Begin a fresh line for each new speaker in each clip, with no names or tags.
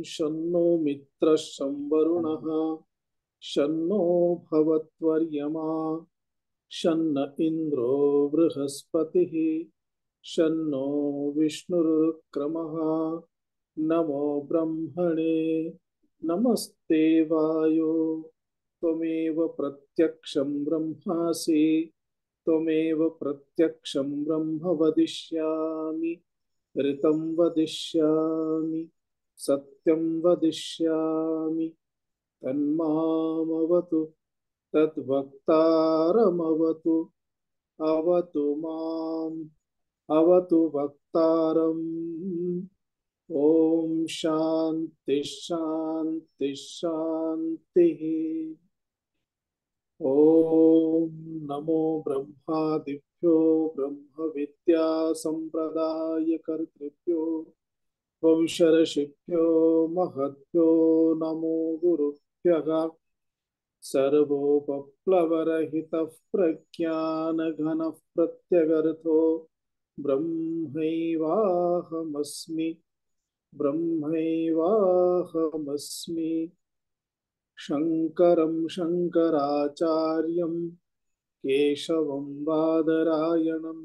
शन्नो मित्रः शं वरुणः शन्नो भवत्वर्यमा शन्न इन्द्रो बृहस्पतिः शन्नो विष्णुरुक्रमः नमो ब्रह्मणे नमस्ते वायो त्वमेव प्रत्यक्षं ब्रह्मासि त्वमेव प्रत्यक्षं ब्रह्म वदिष्यामि ऋतं वदिष्यामि सत्यं वदिष्यामि तन्मामवतु तद्वक्तारमवतु अवतु माम् अवतु वक्तारम् ॐ शान्ति शान्ति शान्तिः। ॐ नमो ब्रह्मादिभ्यो ब्रह्म विद्या संप्रदायकर्तृभ्यो वंशर्षिभ्यो महद्भ्यो नमो गुरुभ्यः सर्वोपप्लवरहितः प्रज्ञानघनः प्रत्यगर्थो ब्रह्मैवाहमस्मि ब्रह्मैवाहमस्मि। शङ्करं शङ्कराचार्यं केशवं बादरायणं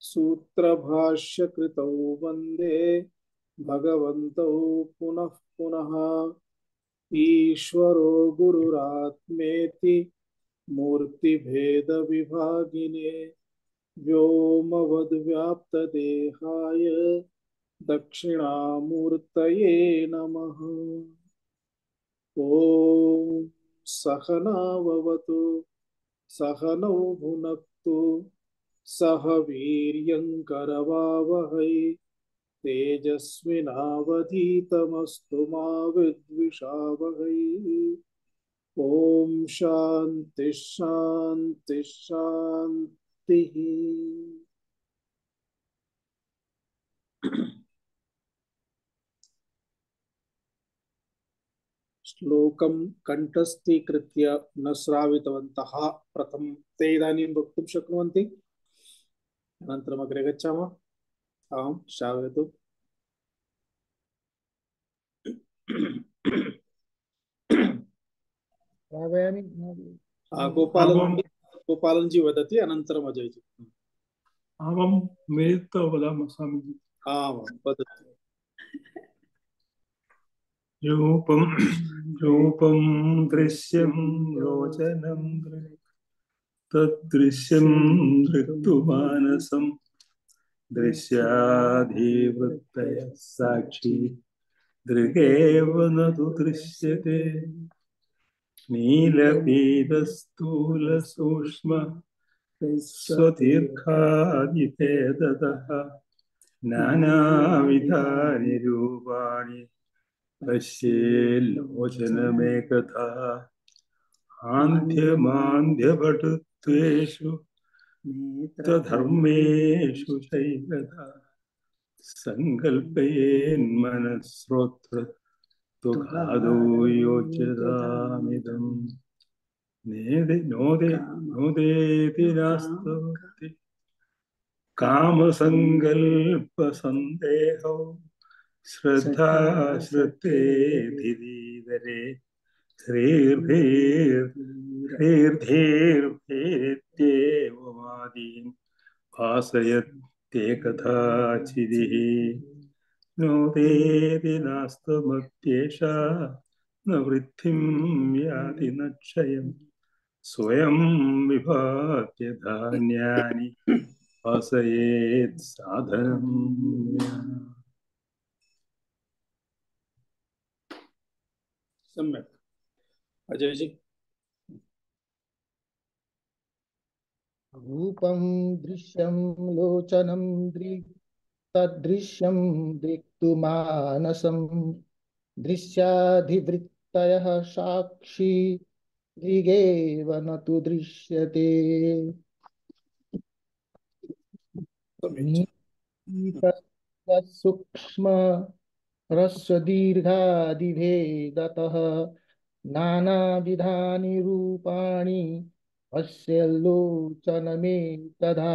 सूत्रभाष्यकृतौ वन्दे भगवन्तौ पुनः पुनः। ईश्वरो गुरुरात्मेति मूर्तिभेदविभागिने व्योमवद्व्याप्तदेहाय दक्षिणामूर्तये नमः। ॐ सहनाववतु सहनौ भुनक्तु सह वीर्यङ्करवावहै तेजस्विनावधीतमस्तु मा विद्विषावहै। ॐ शान्ति शान्ति शान्तिः। श्लोकं कण्ठस्थीकृत्य न श्रावितवन्तः प्रथमं ते इदानीं वक्तुं शक्नुवन्ति अनन्तरम् अग्रे गच्छामः। आं श्रावयतु। गोपालन जी वदति अनन्तरम् अजय जी।
आवां मिलित्वा वदामः स्वामीजी।
आम् वदतु।
रूपं रूपं दृश्यं लोचनं तद्दृश्यं दृक्तुमानसं दृश्याधिवृत्तयः साक्षी दृगेव न तु दृश्यते नीलपीतस्थूलसूक्ष्म स्वतीर्घादिभेदतः नानाविधानि रूपाणि पश्येल्लोचनमेकथा आन्ध्यमान्ध्यपटुत्वेषु नेत्रधर्मेषु चैकथा सङ्कल्पयेन्मनस्रोत्र तुकादो योच्यतामिदम् नोदेति नास्ति कामसङ्कल्पसन्देहो श्रद्धा श्रुतेधिदरे ह्रीर्धीर्भेत्येवमादीन् भासयत्येकथा चिदिः नोदेति नास्तमत्येषा न वृद्धिं याति न क्षयम् स्वयं विभात्य धान्यानि भासयेत् साधनम्।
सम्यक अजय जी।
रूपं दृश्यं लोचनं तदृश्यं दृक्तुमानसं दृश्याधिवृत्तयः साक्षी दृगेव न तु दृश्यते सूक्ष्म ह्रस्वदीर्घादिभेदतः नानाविधानि रूपाणि पश्येल्लोचनमेतथा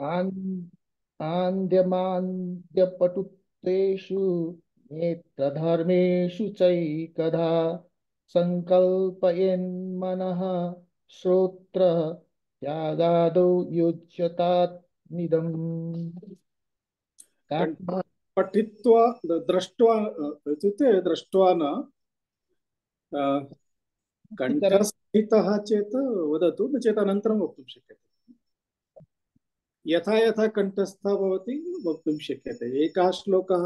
आन्द्यमान्द्यपटुत्वेषु नेत्रधर्मेषु चैकधा सङ्कल्पयन्मनः श्रोत्र त्यागादौ युज्यतात् निदम्
पठित्वा दृष्ट्वा इत्युक्ते दृष्ट्वा न कण्ठस्थितः चेत् वदतु, न चेत् अनन्तरं वक्तुं शक्यते। यथा यथा कण्ठस्थः भवति वक्तुं शक्यते। एकः श्लोकः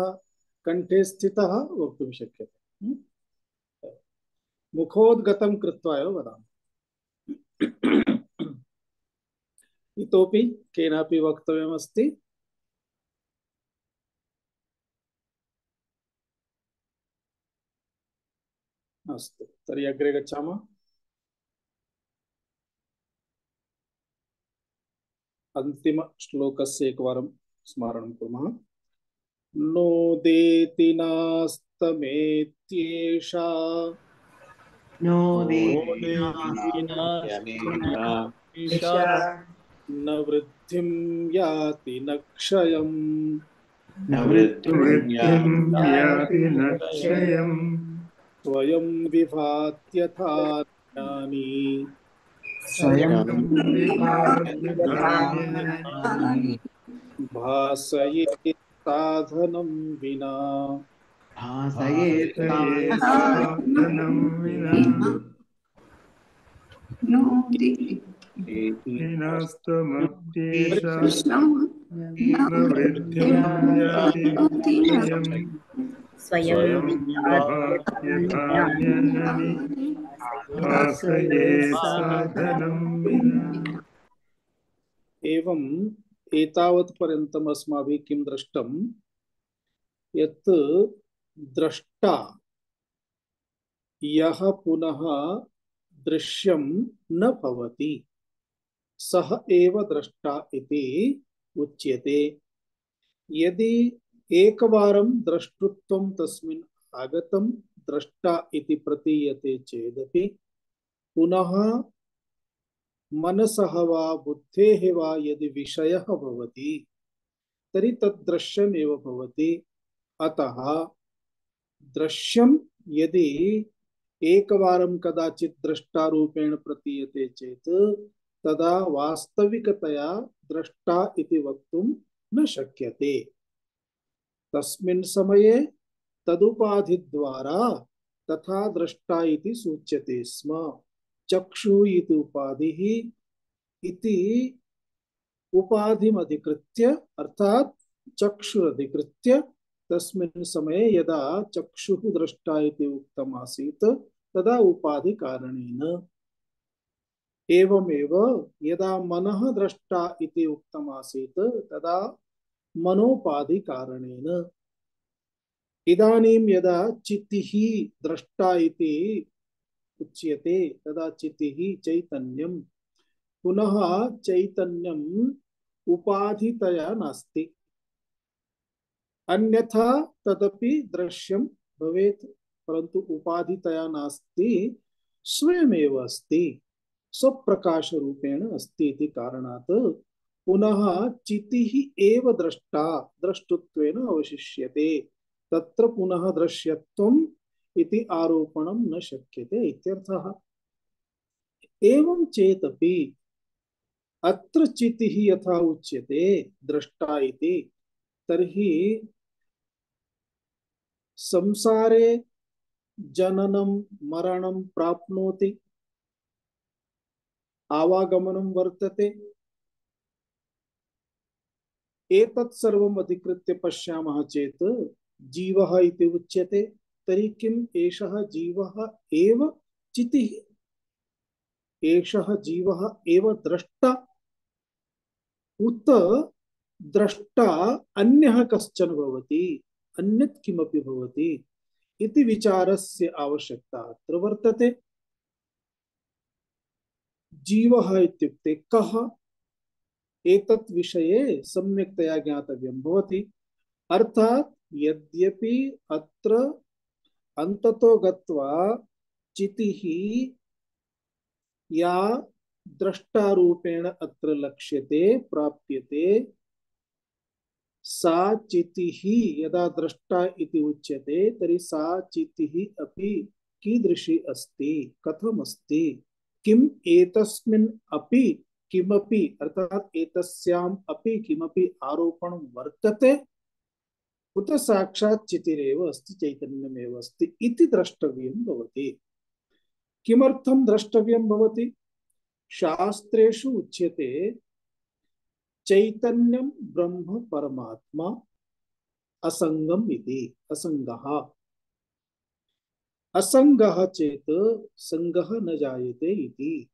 कण्ठे स्थितः वक्तुं शक्यते। मुखोद्गतं कृत्वा एव वदामि। इतोपि केनापि वक्तव्यमस्ति? अस्तु, तर्हि अग्रे गच्छामः। अन्तिम श्लोकस्य एकवारं स्मरणं कुर्मः। नोदेति नास्तमेत्येषा न वृद्धिं याति न क्षयम्
वृत्तिं याति न क्षयम्
स्वयं विभात्यथा ज्ञानी भासयेत् साधनं विना।
साधनं विना नास्तमप्येषा न वृद्धिं याति न क्षयम् स्वयं विभात्यथान्यननि भासयेत् साधनं विना।
एवम् एतावत् पर्यन्तम् अस्माभिः किं दृष्टं यत् द्रष्टा यः पुनः दृश्यं न भवति सः एव द्रष्टा इति उच्यते। यदि एकवारं द्रष्टृत्वं तस्मिन् आगतं द्रष्टा इति प्रतीयते चेदपि पुनः मनसः वा बुद्धेः वा यदि विषयः भवति तर्हि तद् दृश्यमेव भवति। अतः दृश्यं यदि एकवारं कदाचित् द्रष्टारूपेण प्रतीयते चेत् तदा वास्तविकतया द्रष्टा इति वक्तुं न शक्यते। तस्मिन् समये तदुपाधिद्वारा तथा द्रष्टा इति सूच्यते स्म। चक्षुः इति उपाधिः इति उपाधिमधिकृत्य अर्थात् चक्षुरधिकृत्य तस्मिन् समये यदा चक्षुः द्रष्टा इति उक्तम् आसीत् तदा उपाधि कारणेन। एवमेव यदा मनः द्रष्टा इति उक्तम् आसीत् तदा मनोपाधि कारणेन। इदानीं यदा चित्तिः द्रष्टा इति उच्यते तदा चित्तिः चैतन्यं पुनः चैतन्यम् उपाधितया नास्ति, अन्यथा तदपि दृश्यं भवेत्, परन्तु उपाधितया नास्ति, स्वयमेव अस्ति, स्वप्रकाश रूपेण अस्ति इति कारणात् पुनः चितिः एव द्रष्टा द्रष्टृत्वेन अवशिष्यते। तत्र पुनः दृश्यत्वम् इति आरोपणं न शक्यते इत्यर्थः। एवं चेदपि अत्र चितिः यथा उच्यते द्रष्टा इति, तर्हि संसारे जननं मरणं प्राप्नोति, आवागमनं वर्तते, एतत् सर्वम् अधिकृत्य पश्यामः चेत् जीवः इति उच्यते। तर्हि किम् एषः जीवः एव चितिः? एषः जीवः एव द्रष्टा उत द्रष्टा अन्यः कश्चन भवति, अन्यत् किमपि भवति इति विचारस्य आवश्यकता अत्र वर्तते। जीवः इत्युक्ते कः? एतत् विषये सम्यक्तया ज्ञातव्यं भवति। अर्थात् यद्यपि अत्र अन्ततो गत्वा चितिः या द्रष्टारूपेण अत्र लक्ष्यते प्राप्यते सा चितिः यदा द्रष्टा इति उच्यते तर्हि सा चितिः अपि कीदृशी अस्ति, कथम अस्ति, किम एतस्मिन् अपि किमपि अर्थात एतस्याम् अपि किमपि आरोपणं वर्तते उत साक्षात् चितिरेव अस्ति, चैतन्यमेव अस्ति इति द्रष्टव्यं भवति। किमर्थं द्रष्टव्यं भवति? शास्त्रेषु उच्यते चैतन्यं ब्रह्म परमात्मा असंगम इति, असंगः। असंगः चेत संगः न जायते इति।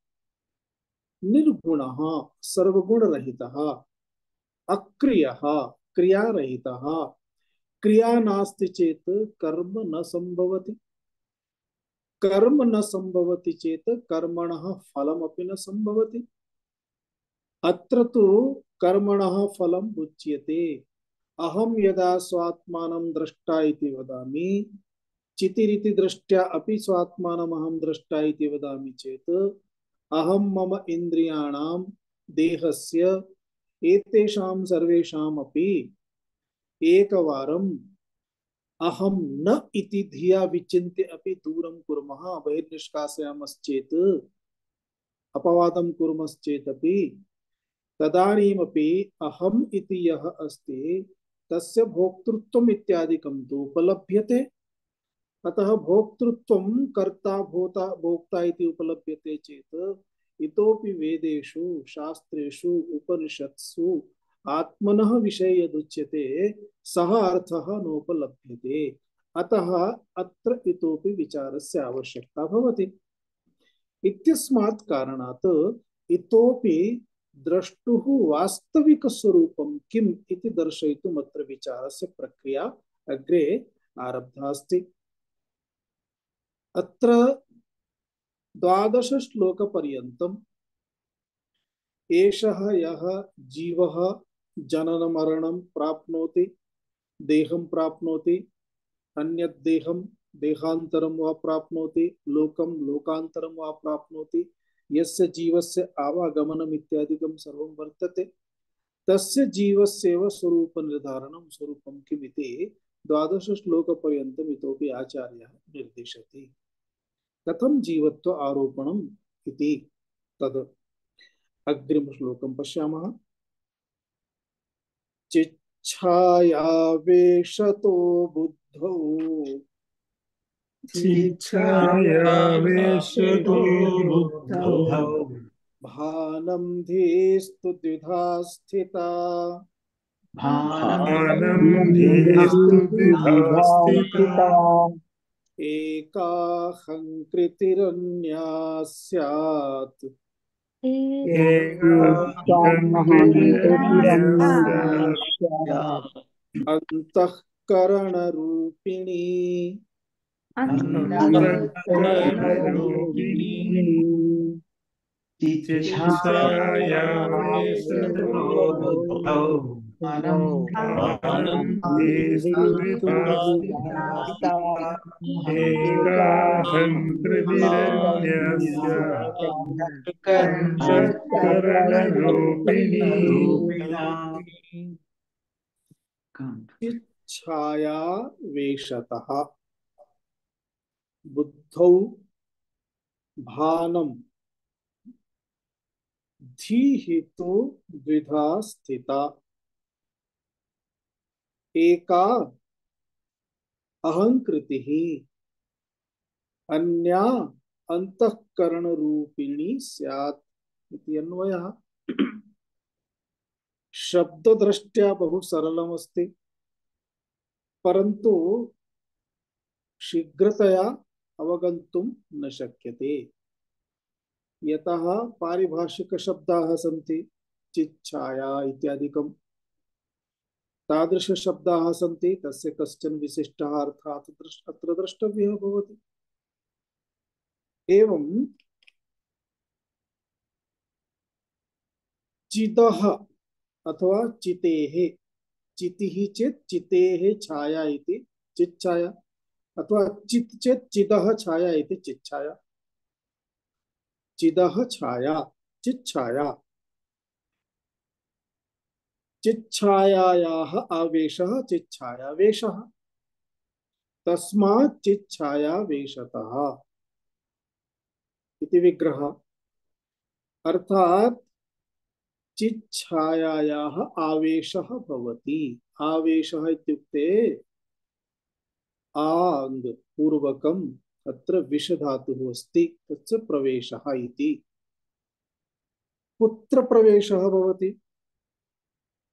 निर्गुणः सर्वगुणरहितः, अक्रियः क्रियारहितः। क्रिया नास्ति चेत कर्म न संभवति, कर्म न संभवति चेत कर्मणः फलमपि न संभवति। अत्र तु कर्मणः फलम् उच्यते। अहम यदा स्वात्मानं द्रष्टा इति वदामि, चितिरिति दृष्ट्या अपि स्वात्मानम् अहं द्रष्टा इति वदामि चेत् अहं मम इन्द्रियाणां देहस्य एतेषां सर्वेषामपि एकवारम् अहं न इति धिया विचिन्त्य अपि दूरं कुर्मः, बहिर्निष्कासयामश्चेत्, अपवादं कुर्मश्चेदपि तदानीमपि अहम् इति यः अस्ति तस्य भोक्तृत्वम् इत्यादिकं तु उपलभ्यते। अतः भोक्तृत्वं कर्ता भोता भोक्ता इति उपलभ्यते चेत् इतोपि वेदेषु शास्त्रेषु उपनिषत्सु आत्मनः विषये यदुच्यते सः अर्थः नोपलभ्यते। अतः अत्र इतोपि विचारस्य आवश्यकता भवति। इत्यस्मात् कारणात् इतोपि द्रष्टुः वास्तविकस्वरूपं किम् इति दर्शयितुम् अत्र विचारस्य प्रक्रिया अग्रे आरब्धा अस्ति। अत्र 12 श्लोकपर्यन्तम् एषः यः जीवः जनन मरणं प्राप्नोति, देहं प्राप्नोति, अन्यत् देहं देहान्तरं वा प्राप्नोति, लोकं लोकान्तरं वा प्राप्नोति, यस्य जीवस्य आवागमनम् इत्यादिकं सर्वं वर्तते, तस्य जीवस्येव स्वरूप निर्धारणं स्वरूपं किमिति 12 श्लोकपर्यन्तम् इतोपि आचार्यः निर्दिशति। कथं जीवत्व आरोपणम् इति तद् अग्रिम श्लोकं पश्यामः। चिच्छायावेशतो बुद्धौ
चिच्छायावेशतो बुद्धौ
भानं धीस्तु द्विधा स्थिता,
भानं धीस्तु द्विधा स्थिता,
एकाहङ्कृतिरन्या स्यात्,
एकाहङ्कृतिरन्या स्यात्,
अन्तःकरणरूपिणी
अन्तःकरणरूपिणी चिच्छायावेशतो बुद्धौ भानं धीस्तु द्विधा स्थिता, एकाहङ्कृतिरन्या स्यात्, अन्तःकरणरूपिणी
चिच्छायावेशतः बुद्धौ भानं धीः तु द्विधा स्थिता, एका अहंकृतिः अन्या अंतःकरण रूपिणी स्यात् इति अन्वयः। शब्द दृष्ट्या बहु सरलमस्ति, परन्तु शीघ्रतया अवगन्तुं न शक्यते। यतः पारिभाषिक शब्दाः सन्ति, चिच्छाया इत्यादिकं तादृश शब्दाः सन्ति, तस्य कश्चन विशिष्टः अर्थः अत्र द्रष्टव्यः भवति। एवं चितः अथवा चितेः, चितिः चेत् चितेः छाया इति चिच्छाया, अथवा चित् चेत् चिदः छाया इति चिच्छाया। चिदः छाया चिच्छाया। चिच्छायायाः आवेशः चिच्छायावेशः, तस्मात् चिच्छायावेशतः इति विग्रह। अर्थात चिच्छायायाः आवेशः भवति। आवेशः इत्युक्ते आङ् पूर्वकम् अत्र विषधातुः अस्ति, तस्य प्रवेशः इति। कुत्र प्रवेशः भवति?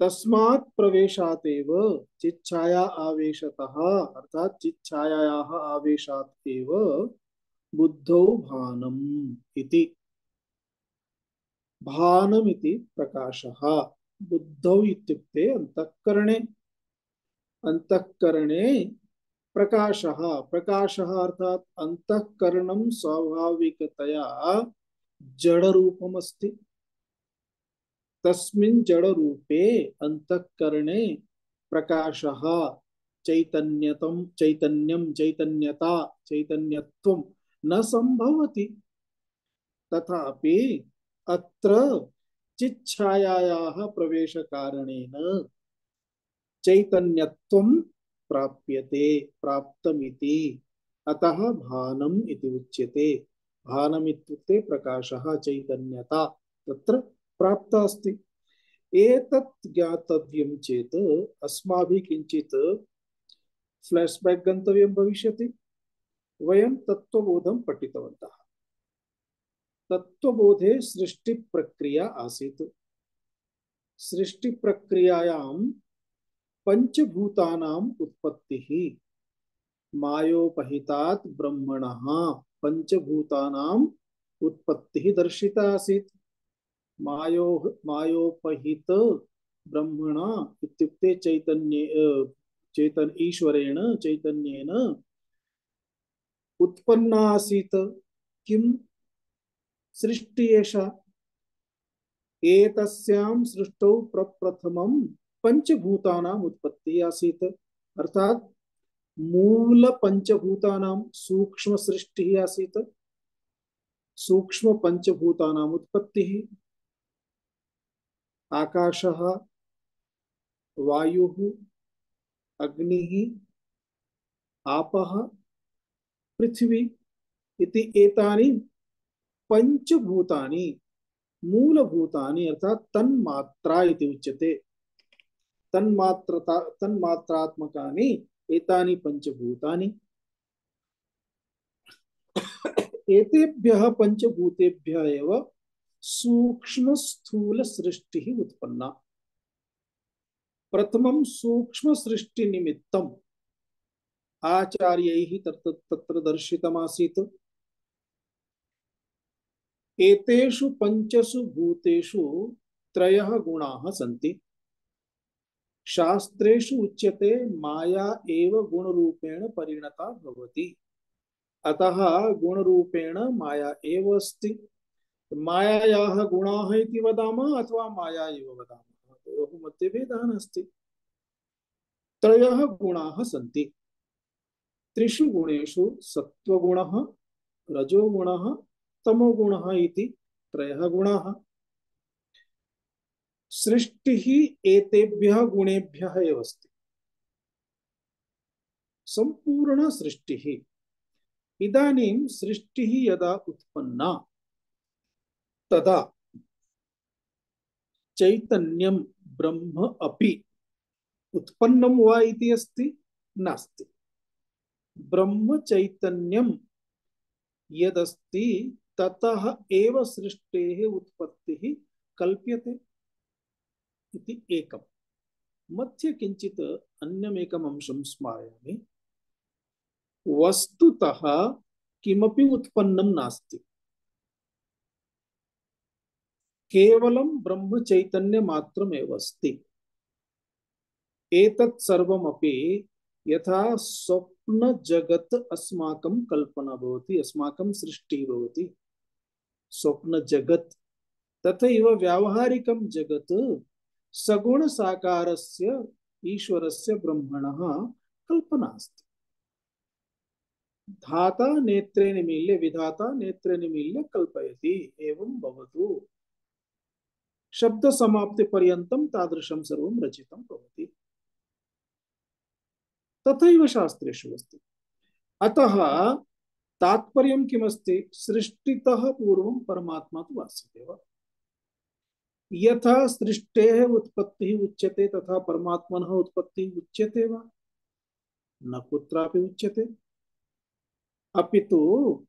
तस्मात् प्रवेशात् एव चिच्छाया आवेशतः, अर्थात चिच्छायायाः आवेशात् एव बुद्धौ भानम् इति। भानमिति प्रकाशः। बुद्धौ इत्युक्ते अंतःकरणे, अंतःकरणे प्रकाशः। प्रकाशः अर्थात अंतःकरणं स्वाभाविकतया जडरूपमस्ति। तस्मिन् जडरूपे अंतःकरणे प्रकाशः, चैतन्यतम चैतन्यम चैतन्यता चैतन्यत्वं न संभवति। तथापि अत्र चिच्छायायाः प्रवेशकारणेन चैतन्यत्वं प्राप्यते, प्राप्तमिति। अतः भानम् इति उच्यते। भानम् इत्युक्ते प्रकाशः, चैतन्यता तत्र प्राप्ता अस्ति। एतत् ज्ञातव्यं चेत् अस्माभिः किञ्चित् फ्लैशबैक गन्तव्यं भविष्यति। वयं तत्त्वबोधं पठितवन्तः। तत्त्वबोधे सृष्टि प्रक्रिया आसीत्। सृष्टि प्रक्रियायां पंचभूतानाम् उत्पत्तिः मायोपहितात् ब्रह्मणः पंचभूतानाम् उत्पत्तिः दर्शिता आसीत्। मायोपहित ब्रह्मण इत्युक्ते चैतन्य ईश्वरेण चैतन्येन उत्पन्ना आसीत्। किं सृष्टि एषा? एतस्यां सृष्टौ प्रप्रथमं पंचभूतानाम् उत्पत्तिः आसीत्। अर्थात मूल पंचभूतानां सूक्ष्म सृष्टिः आसीत्। सूक्ष्म पंचभूतानाम् उत्पत्तिः आकाशः, वायुः, अग्निः, आपः, पृथ्वी इति एतानि पंचभूतानि मूलभूतानि, अर्थात तन्मात्रा इति उच्यते। तन्मात्रात्मकानि एतानि पंचभूतानि। एतेभ्यः पंचभूतेभ्यः एव सूक्ष्म स्थूल सृष्टिः उत्पन्ना। प्रथमं सूक्ष्म सृष्टि निमित्तम् आचार्यैः तत्र दर्शितमासीत्। एतेषु पंचसु भूतेषु त्रयः गुणाः सन्ति। शास्त्रेषु उच्यते माया एव गुणरूपेण परिणता भवति। अतः गुणरूपेण माया एव अस्ति। मायायाः गुणाः इति वदामः अथवा माया एव वदामः, तयोः मध्ये भेदः नास्ति। त्रयः गुणाः सन्ति। त्रिषु गुणेषु सत्त्वगुणः, रजोगुणः, तमोगुणः इति त्रयः गुणाः। सृष्टिः एतेभ्यः गुणेभ्यः एव अस्ति। सम्पूर्ण सृष्टिः। इदानीं सृष्टिः यदा उत्पन्ना तदा चैतन्यं ब्रह्म अपि उत्पन्नं वा इति अस्ति? नास्ति। ब्रह्म चैतन्यं यदस्ति ततः एव सृष्टेः उत्पत्तिः कल्प्यते इति एकम्। मध्ये किञ्चित् अन्यमेकम् अंशं स्मारयामि। वस्तुतः किमपि उत्पन्नं नास्ति। केवलं ब्रह्म चैतन्य मात्रमेव अस्ति। एतत् सर्वमपि यथा स्वप्न जगत् अस्माकं कल्पना भवति, अस्माकं सृष्टिः भवति स्वप्न जगत्, तथैव व्यावहारिकं जगत् सगुण साकारस्य ईश्वरस्य ब्रह्मणः कल्पना अस्ति। धाता नेत्रे निमील्य विधाता नेत्रे निमील्य कल्पयति, एवं भवतु। शब्द समाप्ति पर्यन्तं तादृशं सर्वं रचितं भवति। तथैव शास्त्रेषु अस्ति। अतः तात्पर्यं किमस्ति? सृष्टितः पूर्वं परमात्मा तु आसीदेव। यथा सृष्टेः उत्पत्तिः उच्यते तथा परमात्मनः उत्पत्तिः उच्यते वा? न कुत्रापि उच्यते। अपितु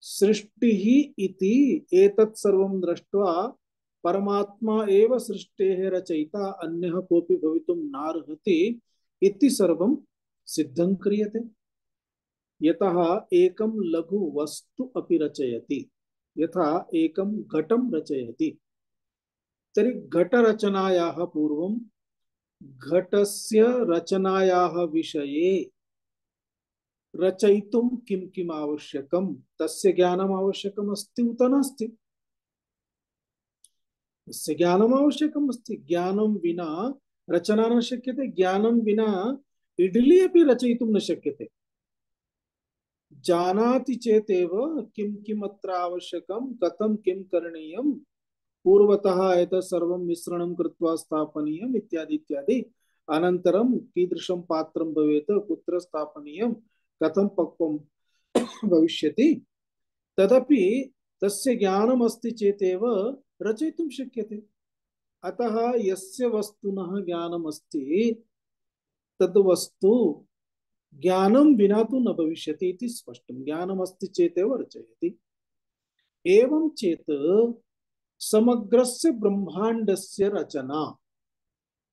सृष्टिः इति एतत् सर्वं दृष्ट्वा परमात्मा एव सृष्टेः रचयिता, अन्यः कोऽपि भवितुं नार्हति इति सर्वं सिद्धं क्रियते। यतः एकं लघु वस्तु अपि रचयति, यथा एकं घटं रचयति, तर्हि घटरचनायाः पूर्वं घटस्य रचनायाः विषये रचयितुं किं किम् आवश्यकं, तस्य ज्ञानम् आवश्यकम् अस्ति उत नास्ति? तस्य ज्ञानम् आवश्यकम् अस्ति। ज्ञानं विना रचना न शक्यते। ज्ञानं विना इडली अपि रचयितुं न शक्यते। जानाति चेतेव किं किम् अत्र आवश्यकं, कथं किं करणीयं, पूर्वतः एतत् सर्वं मिश्रणं कृत्वा स्थापनीयम् इत्यादि इत्यादि। अनन्तरं कीदृशं पात्रं भवेत्, कुत्र स्थापनीयं, कथं पक्वं भविष्यति, तदपि तस्य ज्ञानम् अस्ति चेतेव रचयितुं शक्यते। अतः यस्य वस्तुनः ज्ञानम् अस्ति तद् वस्तु ज्ञानं विना तु न भविष्यति इति स्पष्टं। ज्ञानम् अस्ति चेतेव रचयति। एवं चेत् समग्रस्य ब्रह्माण्डस्य रचना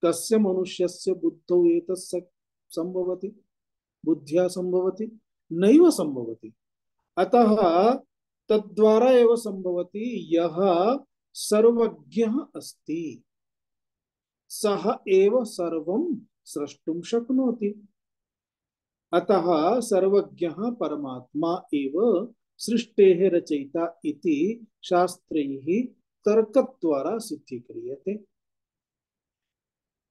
कस्य मनुष्यस्य बुद्धौ एतत् संभवति? बुद्ध्या संभवति? नैव संभवति। अतः तद्वारा एव संभवति यः सर्वज्ञः अस्ति सः एव सर्वं स्रष्टुं शक्नोति। अतः सर्वज्ञः परमात्मा एव सृष्टेः रचयिता इति शास्त्रैः तर्कद्वारा सिद्धीक्रियते।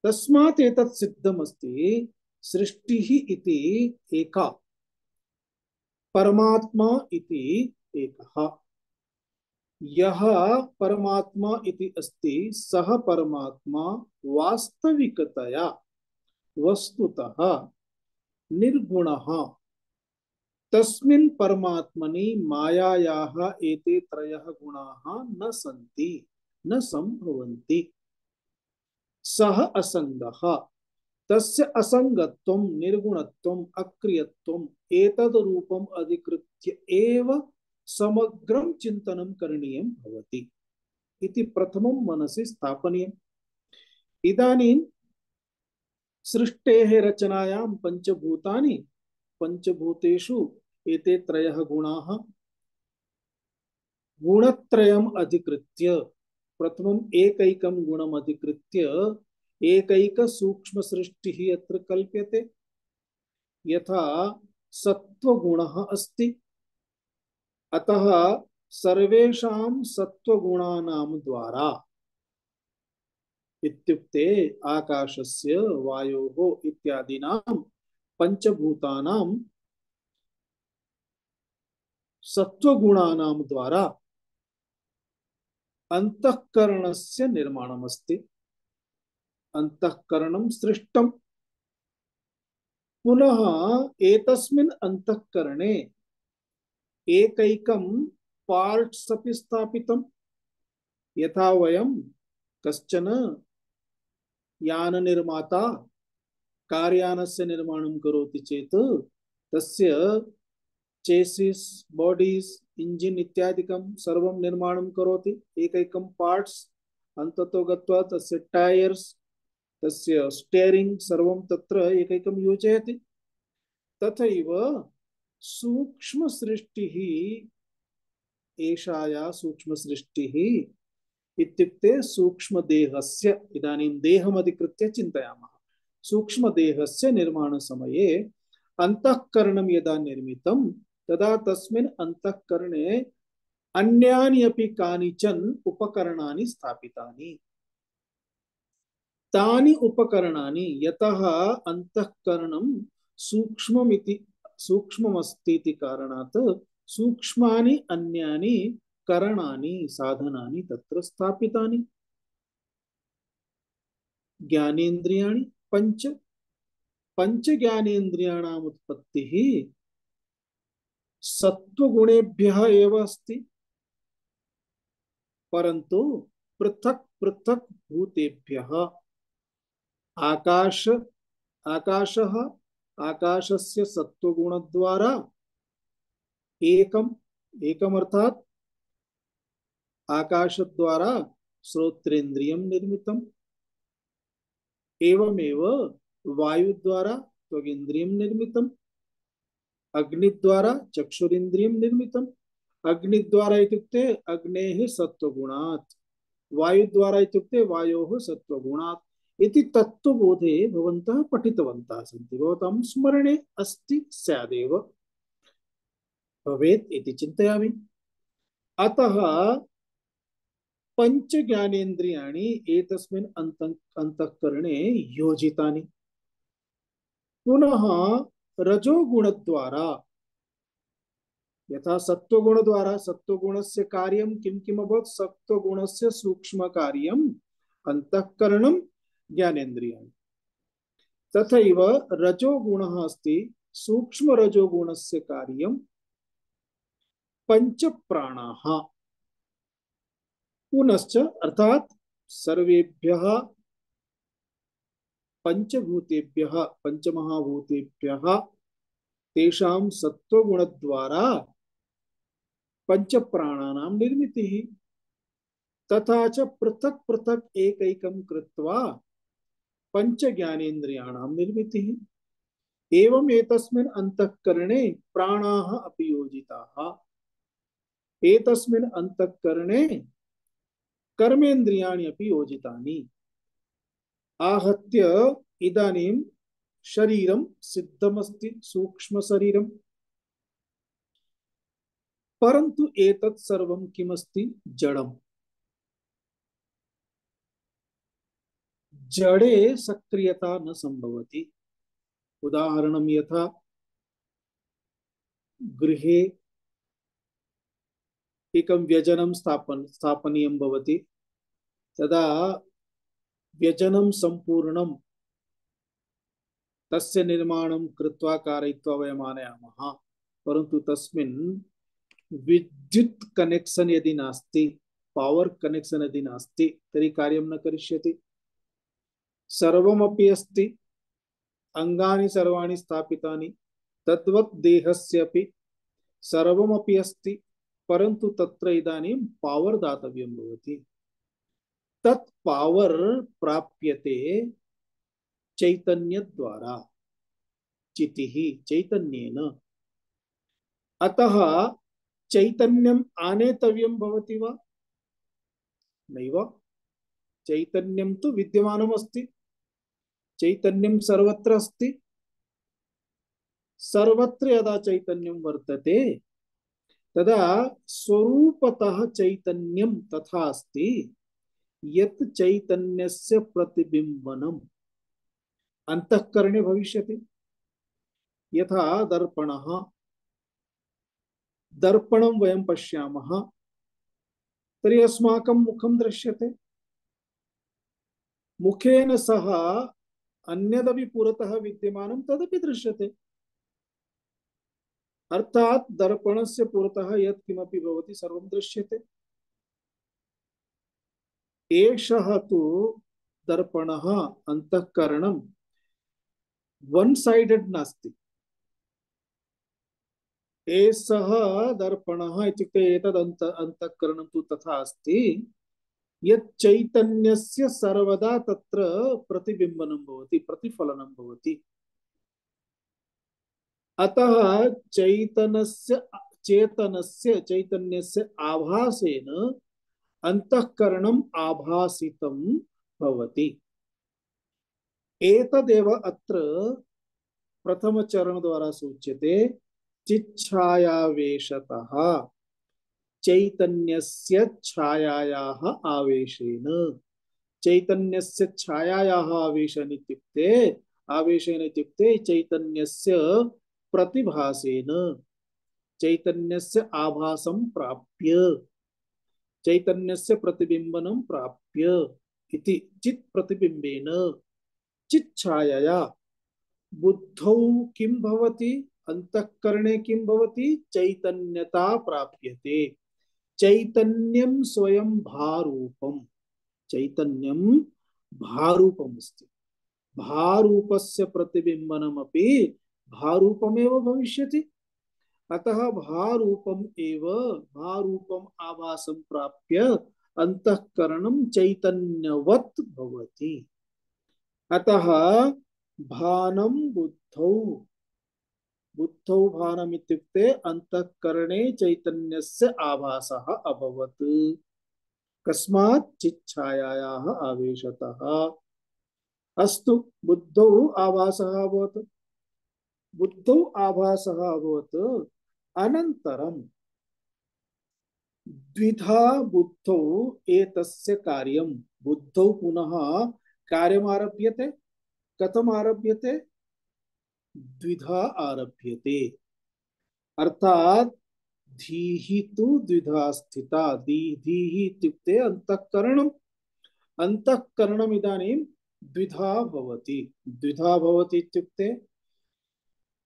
तस्मात् एतत् सिद्धमस्ति, सृष्टिः इति एका, परमात्मा इति एकः। यः परमात्मा इति अस्ति सः परमात्मा वास्तविकतया वस्तुतः निर्गुणः। तस्मिन् परमात्मनि मायायाः एते त्रयः गुणाः न सन्ति, न संभवन्ति। सः असङ्गः। तस्य असङ्गत्वं, निर्गुणत्वं, अक्रियत्वं एतद् रूपम् अधिकृत्य एव समग्रं चिन्तनं करणीयं भवति इति प्रथमं मनसि स्थापनीयम्। इदानीं सृष्टेः रचनायां पंचभूतानि, पंचभूतेषु एते त्रयः गुणाः, गुणत्रयम् अधिकृत्य प्रथमम् एकैकं गुणम् अधिकृत्य एकैक सूक्ष्म सृष्टिः अत्र कल्प्यते। यथा सत्वगुणः अस्ति, अतः सर्वेषां सत्वगुणानां द्वारा, इत्युक्ते आकाशस्य, वायोः इत्यादीनां पंचभूतानां सत्वगुणानां द्वारा अंतःकरणस्य निर्माणमस्ति। अंतःकरणं सृष्टं। पुनः एतस्मिन् अंतःकरणे एकैकं पार्ट्स् अपि स्थापितं। यथा वयं कश्चन यान निर्माता कार्यानस्य निर्माणं करोति चेत् तस्य चेसिस्, बॉडीज, इंजिन इत्यादिकं सर्वं निर्माणं करोति। एकैकं पार्ट्स्, अन्ततो गत्वा तस्य टायर्स, तस्य स्टीयरिंग सर्वं तत्र एकैकं योजयति। तथैव सूक्ष्म सृष्टिः, एषा या सूक्ष्म सृष्टिः इत्युक्ते सूक्ष्मदेहस्य, इदानीं देहमधिकृत्य चिन्तयामः। सूक्ष्मदेहस्य निर्माणसमये अंतःकरणं यदा निर्मितं तदा तस्मिन् अंतःकरणे अन्यानि अपि कानिचन उपकरणानि स्थापितानि। तानि उपकरणानि, यतः अंतःकरणं सूक्ष्ममस्ति इति कारणात् सूक्ष्मानि अन्यानि करणानि, साधनानि तत्र स्थापितानि। ज्ञानेन्द्रियाणि पंच, पंच ज्ञानेन्द्रियाणाम् उत्पत्तिः सत्वगुणेभ्यः एव अस्ति, परन्तु पृथक पृथक भूतेभ्यः आकाश आकाशः आकाशस्य सत्वगुणद्वारा एकम एकम अर्थात आकाशद्वारा श्रोत्रेन्द्रियं निर्मितम्, एवमेव वायुद्वारा त्वगिन्द्रियं निर्मितम्, अग्निद्वारा चक्षुरिन्द्रियं निर्मितम्। अग्निद्वारा इत्युक्ते अग्नेः सत्वगुणात्, वायुद्वारा इत्युक्ते वायोः सत्वगुणात् इति तत्त्वबोधे भवन्तः पठितवन्तः सन्ति, भवतां स्मरणे अस्ति स्यादेव, भवेत् इति चिन्तयामि। अतः पंच ज्ञानेन्द्रियाणि एतस्मिन् अंतःकरणे योजितानि। पुनः रजोगुणद्वारा, यथा सत्वगुणद्वारा, सत्वगुणस्य कार्यं किं किम् अभवत्, सत्वगुणस्य सूक्ष्म कार्यम् अंतःकरणं ज्ञानेन्द्रियाणि, तथैव रजोगुणः अस्ति, सूक्ष्म रजोगुणस्य कार्यं पंच प्राणाः। पुनश्च अर्थात सर्वेभ्यः पंचभूतेभ्यः पंचमहाभूतेभ्यः तेषां सत्वगुणद्वारा पंचप्राणानां निर्मितिः, तथा च पृथक् पृथक् एकैकं कृत्वा पंचज्ञानेन्द्रियाणां निर्मितिः। एवं एतस्मिन् अंतःकरणे प्राणाः अपि योजिताः। एतस्मिन् अंतःकरणे कर्मेन्द्रियाणि अपि योजितानि। आहत्य इदानीं शरीरं सिद्धमस्ति, सूक्ष्म शरीरं, परन्तु एतत् सर्वं किमस्ति, जडम्। जडे सक्रियता न संभवति। उदाहरणं यथा गृहे एकं व्यजनं स्थापनीयं भवति, तदा व्यजनं सम्पूर्णं तस्य निर्माणं कृत्वा कारयित्वा वयम् आनयामः, परन्तु तस्मिन् विद्युत् कनेक्शन यदि नास्ति, पावर कनेक्शन यदि नास्ति, तर्हि कार्यं न करिष्यति। सर्वमपि अस्ति, अंगानि सर्वाणि स्थापितानि, तद्वत् देहस्यपि सर्वमपि अस्ति, परन्तु तत्र इदानीं पावर दातव्यं भवति। तत् पावर प्राप्यते चैतन्यद्वारा, चितिः चैतन्येन। अतः चैतन्यम् आनेतव्यं भवति वा? नैव। चैतन्यं तु विद्यमानम् अस्ति, चैतन्यं सर्वत्र अस्ति। सर्वत्र यदा चैतन्यं वर्तते तदा स्वरूपतः चैतन्यं तथा अस्ति यत् चैतन्यस्य प्रतिबिम्बनम् अंतःकरणे भविष्यति। यथा दर्पणः, दर्पणं वयं पश्यामः तर्हि अस्माकं मुखं दृश्यते, मुखेन सह अन्यदपि पुरतः विद्यमानं तदपि दृश्यते। अर्थात दर्पणस्य पुरतः यत् किमपि भवति सर्वं दृश्यते। एषः तु दर्पणः अंतःकरणं वन साइडेड नास्ति। एषः दर्पणः इत्युक्ते एतद् अंतःकरणं तु तथा अस्ति यत् चैतन्यस्य सर्वदा तत्र प्रतिबिम्बनं भवति, प्रतिफलनं भवति। अतः चैतन्यस्य आभासेन अंतःकरणम् आभासितं भवति। एतदेव अत्र प्रथम चरण द्वारा सूच्यते। चिच्छायावेशतः, चैतन्यस्य छायायाः आवेशेन। चैतन्यस्य छायायाः आवेशेन इत्युक्ते चैतन्यस्य प्रतिभासेन, चैतन्यस्य आभासं प्राप्य, चैतन्यस्य प्रतिबिंबनं प्राप्य इति चित् प्रतिबिंबेन चित् छायया बुद्धौ किं भवति, अंतःकरणे किं भवति, चैतन्यता प्राप्यते। चैतन्यं स्वयं भारूपम, चैतन्यं भारूपम अस्ति। भारूपस्य प्रतिबिंबनमपि भारूपमेव भविष्यति। अतः भारूपम एव भारूपम आभासं प्राप्य अंतःकरणं चैतन्यवत् भवति। अतः भानं बुद्धौ, बुद्धौ भानम् इत्युक्ते अंतःकरणे चैतन्यस्य आभासः अभवत्। कस्मात् चिच्छायायाः आवेशतः। अस्तु, बुद्धौ आभासः अभवत्, बुद्धौ आभासः अभवत्। अनन्तरं द्विधा बुद्धौ एतस्य कार्यं, बुद्धौ पुनः कार्यम् आरभ्यते। कथम् आरभ्यते? द्विधा आरभ्यते, अर्थात धीः तु द्विधा स्थिता। धीः इत्युक्ते अंतःकरणम्, अंतःकरणम् इदानीं द्विधा भवति। द्विधा भवति इत्युक्ते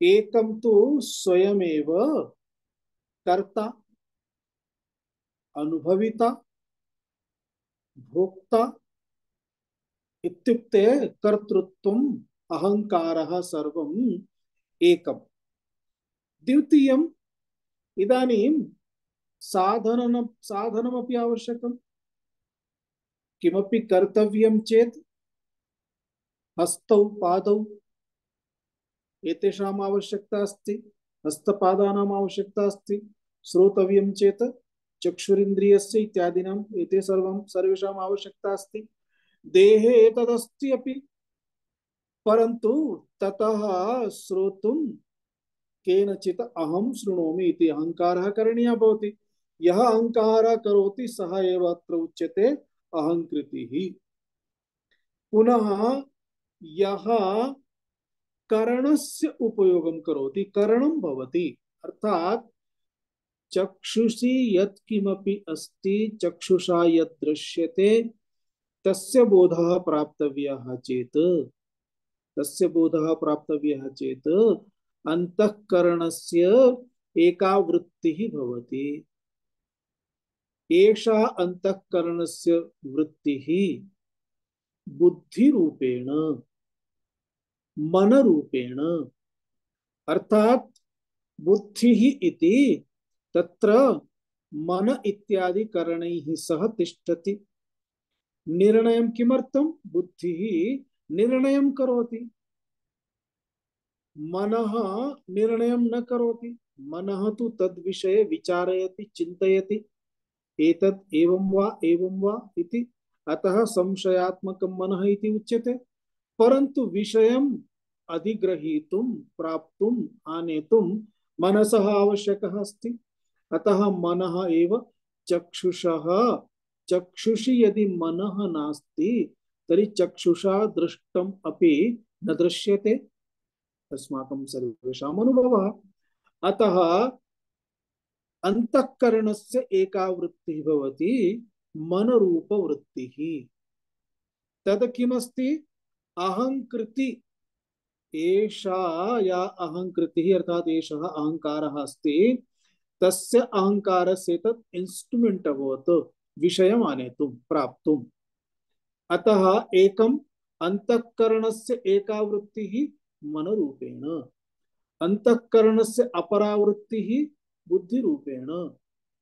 एकं तु स्वयमेव कर्ता, अनुभविता, भोक्ता इत्युक्ते कर्तृत्वम्, अहंकारः सर्वम् एकम्। द्वितीयम्, इदानीं साधनमपि आवश्यकम्। किमपि कर्तव्यं चेत् हस्तौ पादौ एतेषाम् आवश्यकता अस्ति, हस्तपादानाम् आवश्यकता अस्ति। श्रोतव्यं चेत् चक्षुरिन्द्रियस्य इत्यादीनाम् एते सर्वेषाम् आवश्यकता अस्ति। देहे एतदस्ति अपि, परन्तु ततः श्रोतुं केनचित् अहं शृणोमि इति अहंकारः करणीयः भवति। यः अहंकारः करोति सः एव अत्र उच्यते अहंकृतिः। पुनः यः करणस्य उपयोगं करोति, करणं भवति, अर्थात चक्षुषी यत् किमपि अस्ति, चक्षुषा यत् दृश्यते, तस्य बोधः प्राप्तव्यः चेत्, तस्य बोधः प्राप्तव्यः चेत् अंतःकरणस्य एका वृत्तिः भवति। एषा अंतःकरणस्य वृत्तिः बुद्धिरूपेण, मनरूपेण, अर्थात बुद्धिः इति तत्र मन इत्यादि करणैः सह तिष्ठति। निर्णयं किमर्थं? बुद्धिः निर्णयं करोति, मनः निर्णयं न करोति। मनः तु तद्विषये विचारयति, चिन्तयति, एतत् एवं वा इति। अतः संशयात्मकं मनः इति उच्यते। परन्तु विषयम् अधिग्रहीतुं, प्राप्तुम्, आनेतुं मनसः आवश्यकः अस्ति। अतः मनः एव चक्षुषः। चक्षुषि यदि मनः नास्ति तर्हि चक्षुषा दृष्टम् अपि न दृश्यते, अस्माकं सर्वेषाम् अनुभवः। अतः अंतःकरणस्य एका वृत्तिः भवति मनरूपवृत्तिः। तद् किमस्ति? अहंकृति। एषा या अहंकृतिः अर्थात एषः अहंकारः अस्ति, तस्य अहंकारस्य तत् इन्स्ट्रुमेंट अभवत् विषयम् आनेतुं, प्राप्तुम्। अतः एकम् अंतःकरणस्य एका वृत्तिः मनरूपेण, अंतःकरणस्य अपरा वृत्तिः बुद्धिरूपेण।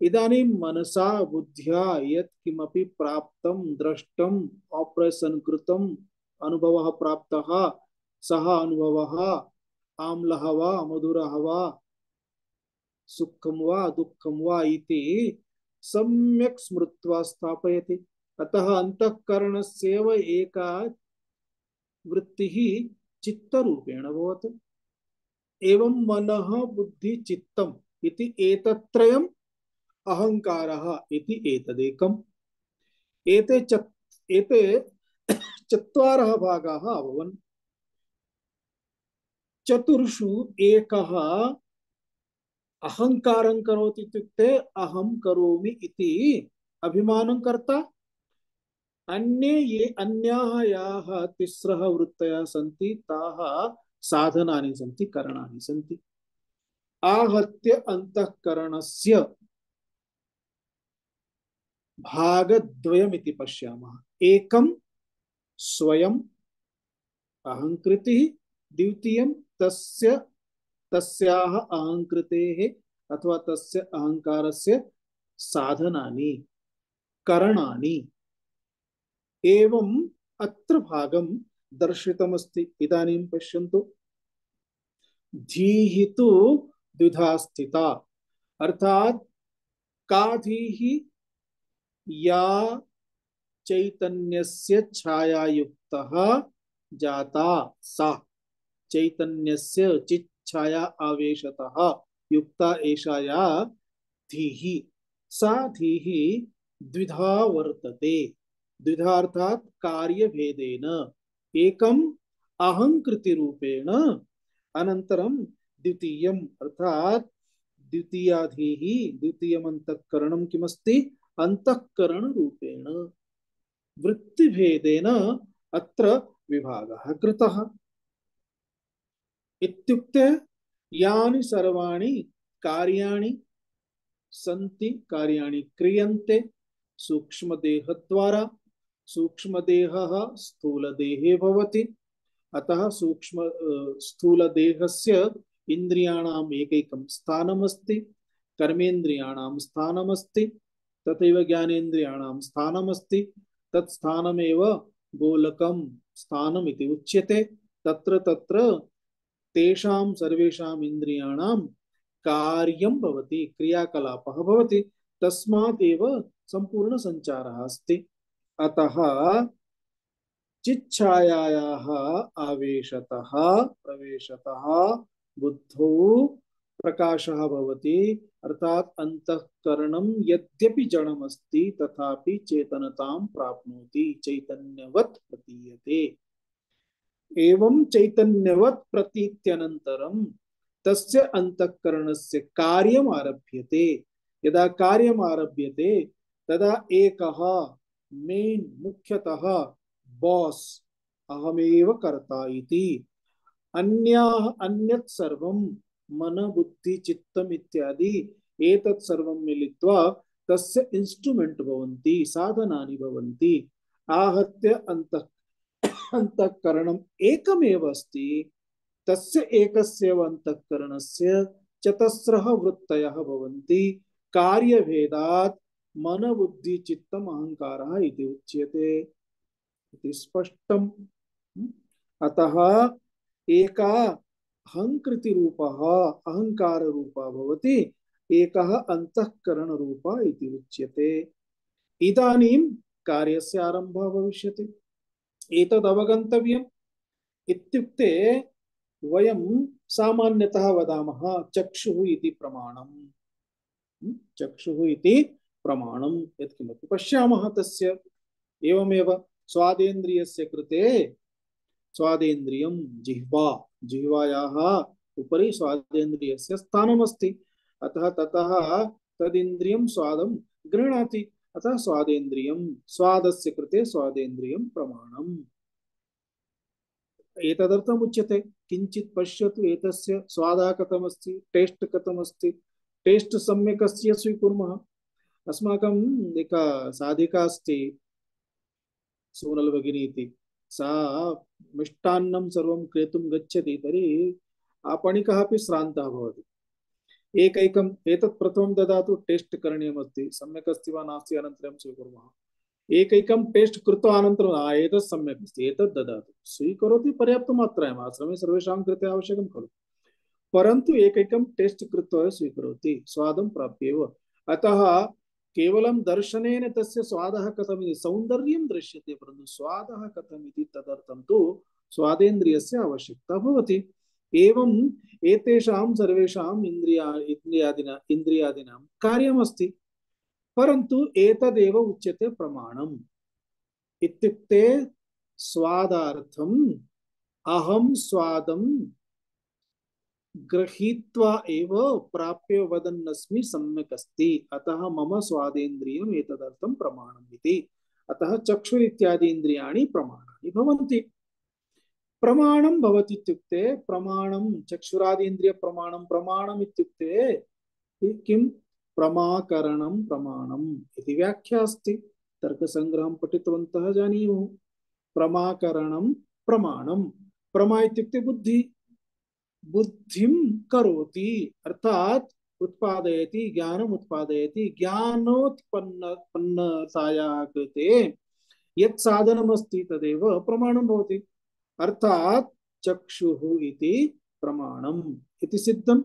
इदानीं मनसा बुद्ध्या यत् किमपि प्राप्तं, दृष्टं, ऑपरेशन कृतं, अनुभवः प्राप्तः, सः अनुभवः आम्लः वा मधुरः वा, सुखं वा दुःखं वा इति सम्यक् स्मृत्वा स्थापयति। अतः अंतःकरणस्यैव एका वृत्तिः चित्तरूपेण भवति। एवं मनः बुद्धि चित्तम् इति एतत्त्रयम् अहंकारः इति एतदेकम्। एते चत्वारः भागाः अभवन्। चतुर्षु एकः अहंकारं करोति इत्युक्ते अहं करोमि इति अभिमानं कर्ता। अन्ये ये अन्याः याः तिस्रः वृत्तयः सन्ति ताः साधनानि सन्ति, करणानि सन्ति। आहत्य अंतःकरणस्य भागद्वयमिति पश्यामः। एकं स्वयं अहंकृतिः, द्वितीयं तस्य तस्याः अहंकृतेः अथवा तस्य अहंकारस्य साधनानि करणानि। एवं अत्र भागं दर्शितमस्ति। इदानीं पश्यन्तु। धीः तु द्विधा स्थिता, अर्थात का धीः? या चैतन्यस्य छायायुक्तः जाता सा, चैतन्यस्य चिच्छाया आवेशतः युक्ता एषा या धीः, सा धीः द्विधा वर्तते। द्विधा अर्थात कार्यभेदेन। एकम अहंकृति रूपेण, अनन्तरं द्वितीयम् अर्थात द्वितीयाधीः, द्वितीयम् अंतःकरणं किमस्ति? अंतःकरण रूपेण वृत्तिभेदेन अत्र विभागः कृतः। इत्युक्ते यानि सर्वाणि कार्याणि सन्ति, कार्याणि क्रियन्ते सूक्ष्मदेहद्वारा। सूक्ष्मदेहः स्थूलदेहे भवति, अतः स्थूलदेहस्य इन्द्रियाणाम् एकैकं स्थानमस्ति, कर्मेन्द्रियाणां स्थानमस्ति, तथैव ज्ञानेन्द्रियाणां स्थानमस्ति। तत् स्थानमेव गोलकं स्थानमिति उच्यते। तत्र तत्र तेषां सर्वेषाम् इन्द्रियाणां कार्यं भवति, क्रियाकलापः भवति, तस्मात् एव सम्पूर्ण संचारः अस्ति। अतः चिच्छायायाः आवेशतः प्रवेशतः बुद्धौ प्रकाशः भवति, अर्थात अंतःकरणं यद्यपि जडमस्ति तथापि चेतनतां प्राप्नोति, चैतन्यवत् प्रतीयते। एवं चैतन्यवत् प्रतीत्यनन्तरं तस्य अंतःकरणस्य कार्यम् आरभ्यते। यदा कार्यम् आरभ्यते तदा एकः मेन मुख्यतः बॉस अहमेव कर्ता इति, अन्याः अन्यत् सर्वं मन बुद्धि चित्तम् इत्यादि एतत् सर्वं मिलित्वा तस्य इंस्ट्रूमेंट भवन्ति, साधनानि भवन्ति। आहत्य अंतःकरणम् एकमेव अस्ति, तस्य एकस्यैव अंतःकरणस्य चतस्रः वृत्तयः भवन्ति। कार्यभेदात् मन बुद्धि चित्तम् अहंकारः इति उच्यते इति स्पष्टम्। अतः एका अहंकृति रूपः अहंकार रूपः भवति, एकः अंतःकरण रूपः इति उच्यते। इदानीं कार्यस्य आरम्भः भविष्यति। एतद् अवगन्तव्यम्। इत्युक्ते वयं सामान्यतः वदामः चक्षुः इति प्रमाणम्। चक्षुः इति प्रमाणं यत्किमपि पश्यामः तस्य। एवमेव स्वादेन्द्रियस्य कृते स्वादेन्द्रियं जिह्वा, जिह्वायाः उपरि स्वादेन्द्रियस्य स्थानमस्ति, अतः ततः तदिन्द्रियं स्वादं गृह्णाति, अतः स्वादेन्द्रियं, स्वादस्य कृते स्वादेन्द्रियं प्रमाणम्। एतदर्थम् उच्यते किञ्चित् पश्यतु एतस्य स्वादः कथमस्ति, टेस्ट् कथमस्ति। टेस्ट् सम्यक् अस्ति स्वीकुर्मः। अस्माकम् एका साधिका अस्ति सोनल भगिनी इति, सा मिष्टान्नं सर्वं क्रेतुं गच्छति, तर्हि आपणिकः अपि श्रान्तः भवति। एकैकम् एतत् प्रथमं ददातु, टेस्ट् करणीयमस्ति, सम्यक् अस्ति वा नास्ति अनन्तरं स्वीकुर्मः। एकैकं टेस्ट् कृत्वा अनन्तरं एतत् सम्यक् अस्ति एतत् ददातु, स्वीकरोति पर्याप्तमात्रायाम्। आश्रमे सर्वेषां कृते आवश्यकं खलु, परन्तु एकैकं टेस्ट् कृत्वा स्वीकरोति, स्वादं प्राप्येव। अतः केवलं दर्शनेन तस्य स्वादः कथमिति, सौन्दर्यं दृश्यते, परन्तु स्वादः कथमिति तदर्थं तु स्वादेन्द्रियस्य आवश्यकता भवति। एवं एतेषां सर्वेषाम् इन्द्रियादीनां कार्यमस्ति, परन्तु एतदेव उच्यते प्रमाणम्। इत्युक्ते स्वादार्थम् अहं स्वादं गृहीत्वा एव प्राप्य वदन्नस्मि सम्यक् अस्ति, अतः मम स्वादेन्द्रियम् एतदर्थं प्रमाणम् इति। अतः चक्षुर इत्यादि इंद्रियाणि प्रमाणानि भवन्ति। प्रमाणं भवति इत्युक्ते प्रमाणं चक्षुरादि इंद्रिय प्रमाणं प्रमाणम् इत्युक्ते किं प्रमाकरणं प्रमाणम् इति व्याख्या अस्ति। तर्कसंग्रहं पठितवन्तः जानीयुः। प्रमाकरणं प्रमाणं, प्रमा इत्युक्ते बुद्धि, बुद्धिं करोति अर्थात उत्पादयति, ज्ञानम् उत्पादयति। ज्ञानोत्पन्नतायाः कृते यत् साधनमस्ति तदेव प्रमाणं भवति। अर्थात चक्षुः इति प्रमाणम् इति सिद्धम्।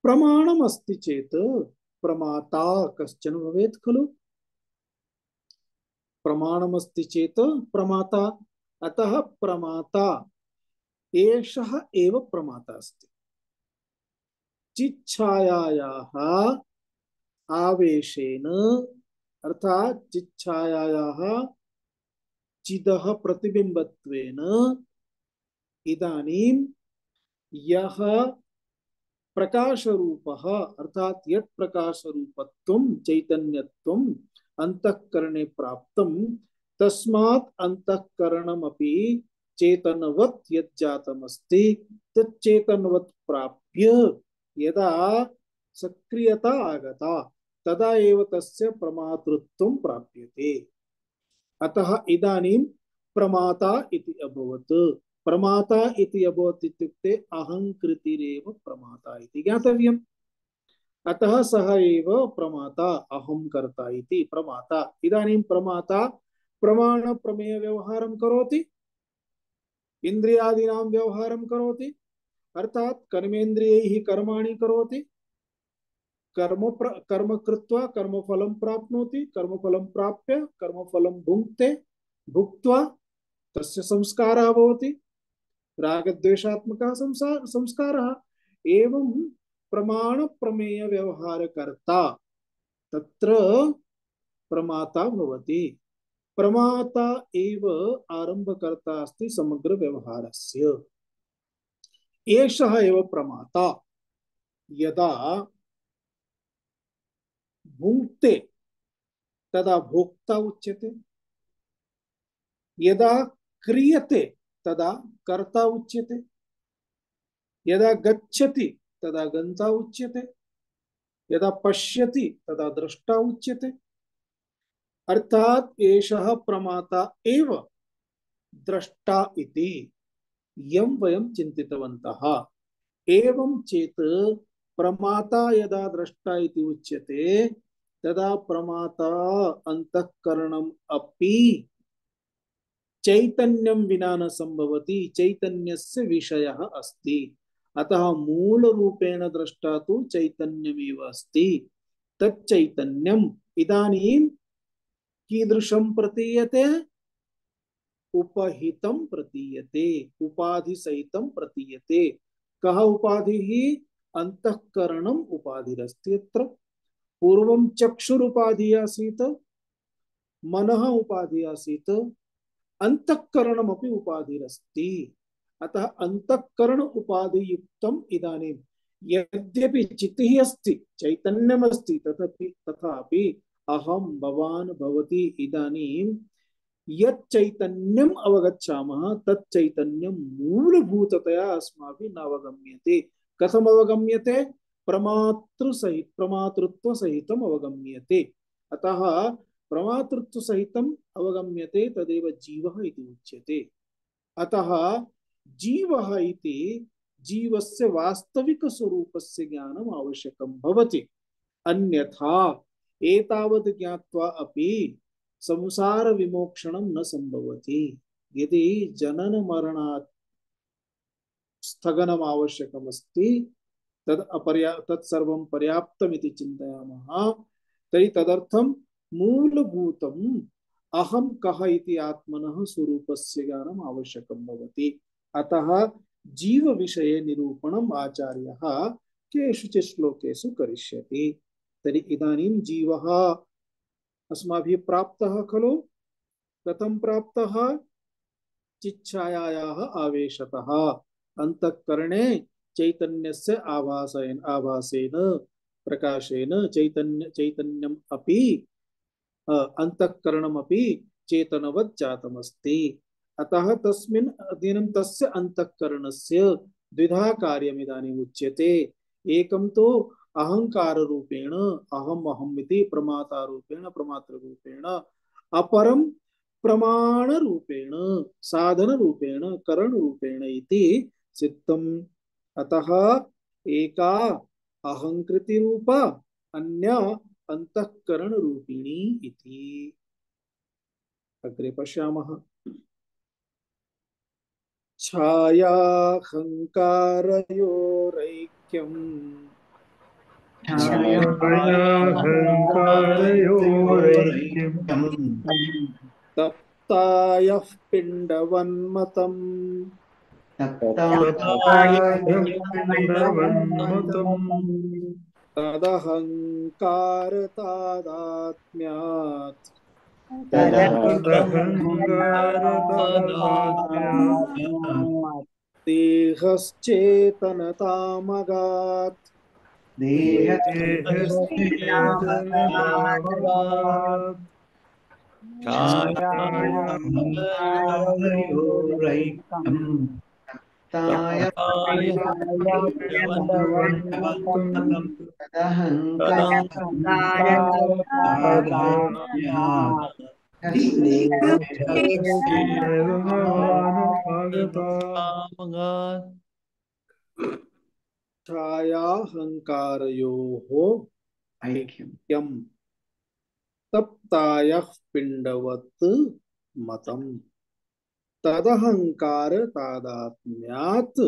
प्रमाणम् अस्ति चेत् प्रमाता कश्चन भवेत् खलु। प्रमाणम् अस्ति चेत् प्रमाता, अतः प्रमाता एषः एव प्रमाता अस्ति। चिच्छायायाः आवेशेन अर्थात चिच्छायायाः चिदः प्रतिबिम्बत्वेन इदानीं यः प्रकाशरूपः अर्थात यत् प्रकाशरूपत्वं चैतन्यत्वम् अंतःकरणे प्राप्तं, तस्मात् अंतःकरणमपि चेतनवत् यत् जातमस्ति तत् चेतनवत् प्राप्य यदा सक्रियता आगता तदा एव तस्य प्रमातृत्वं प्राप्यते। अतः इदानीं प्रमाता इति अभवत्। प्रमाता इति अभवत् इत्युक्ते अहंकृतिरेव प्रमाता इति ज्ञातव्यम्। अतः सः एव प्रमाता, अहं कर्ता इति प्रमाता। इदानीं प्रमाता प्रमाण प्रमेय व्यवहारं करोति, इंद्रियादीनां व्यवहारं करोति, अर्थात कर्मेन्द्रियैः कर्माणि करोति, कर्म कृत्वा कर्मफलं प्राप्नोति, कर्मफलं प्राप्य कर्मफलं भुङ्क्ते, भुक्त्वा तस्य संस्कारः भवति, रागद्वेषात्मकः संस्कारः। एवं प्रमाण प्रमेय व्यवहारकर्ता तत्र प्रमाता भवति। प्रमाता एव आरंभकर्ता अस्ति समग्र व्यवहारस्य। एषः एव प्रमाता। यदा भुङ्क्ते तदा भोक्ता उच्यते, यदा क्रियते तदा कर्ता उच्यते, यदा गच्छति तदा गंता उच्यते, यदा पश्यति तदा द्रष्टा उच्यते। अर्थात एषः प्रमाता एव द्रष्टा इति यं वयं चिन्तितवन्तः। एवं चेत् प्रमाता यदा द्रष्टा इति उच्यते तदा प्रमाता अंतःकरणम् अपि चैतन्यं विना न संभवति, चैतन्यस्य विषयः अस्ति। अतः मूल रूपेण द्रष्टा तु चैतन्यमेव अस्ति। तच्चैतन्यम् इदानीं कीदृशं प्रतीयते? उपहितं प्रतीयते, उपाधि सहितं प्रतीयते। कः उपाधिः? अंतःकरणम् उपाधिरस्ति। अत्र पूर्वं चक्षुरुपाधि आसीत्, मनः उपाधि आसीत्, अंतःकरणमपि उपाधिरस्ति। अतः अंतःकरण उपाधियुक्तम् इदानीं यद्यपि चित्तिः अस्ति, चैतन्यमस्ति, तथापि अहं भवान् भवती इदानीं यत् चैतन्यम् अवगच्छामः तत् चैतन्यं मूलभूततया अस्माभिः न अवगम्यते। कथम् अवगम्यते? प्रमातृत्व सहितम् अवगम्यते। अतः प्रमातृत्व सहितम् अवगम्यते, तदेव जीवः इति उच्यते। अतः जीवः इति जीवस्य वास्तविक स्वरूपस्य ज्ञानम् आवश्यकं भवति। अन्यथा एतावत् ज्ञात्वा अपि संसार विमोक्षणं न संभवति। यदि जनन मरणात् स्थगनम् आवश्यकमस्ति तत् सर्वं पर्याप्तमिति चिन्तयामः, तर्हि तदर्थं मूलभूतम् अहं कः इति आत्मनः स्वरूपस्य ज्ञानम् आवश्यकं भवति। अतः जीव विषये निरूपणम् आचार्यः केषुचित् श्लोकेषु करिष्यति। तर्हि इदानीं जीवः अस्माभिः प्राप्तः खलु। कथं प्राप्तः? चिच्छायायाः आवेशतः, अंतःकरणे चैतन्यस्य आभासेन प्रकाशेन चैतन्यम् अपि अंतःकरणमपि चेतनवत् जातमस्ति। अतः तस्मिन् अधीनं तस्य अंतःकरणस्य द्विधा कार्यम् इदानीम् उच्यते। एकं तो अहंकार रूपेण अहम अहम इति प्रमाता रूपेण प्रमात्र रूपेण, अपरं प्रमाण रूपेण साधन रूपेण करण रूपेण इति सिद्धम्। अतः एका अहंकृति रूपा अन्या अंतःकरण रूपिणी इति। अग्रे पश्यामः। छायाहंकारयोरैक्यम्
छायाहङ्कारयोरैक्यम्
तप्तायः पिण्डवन्मतम्
तप्तायपिण्डवन्मतम्
तदहङ्कारतादात्म्यात्
तदहङ्कारतादात्म्यात्
देहश्चेतनतामगात्
देहश्चेतनतामगात्
छायाहङ्कारयोरैक्यम्
छायापिण्डवन्मतम्
तदहङ्कारतादात्म्यात्
देहश्चेतनतामगात्
छायाहंकारयोः
ऐक्यम्
ऐक्यम् तप्तायः पिण्डवत् मतम् तदहंकार तादात्म्यात्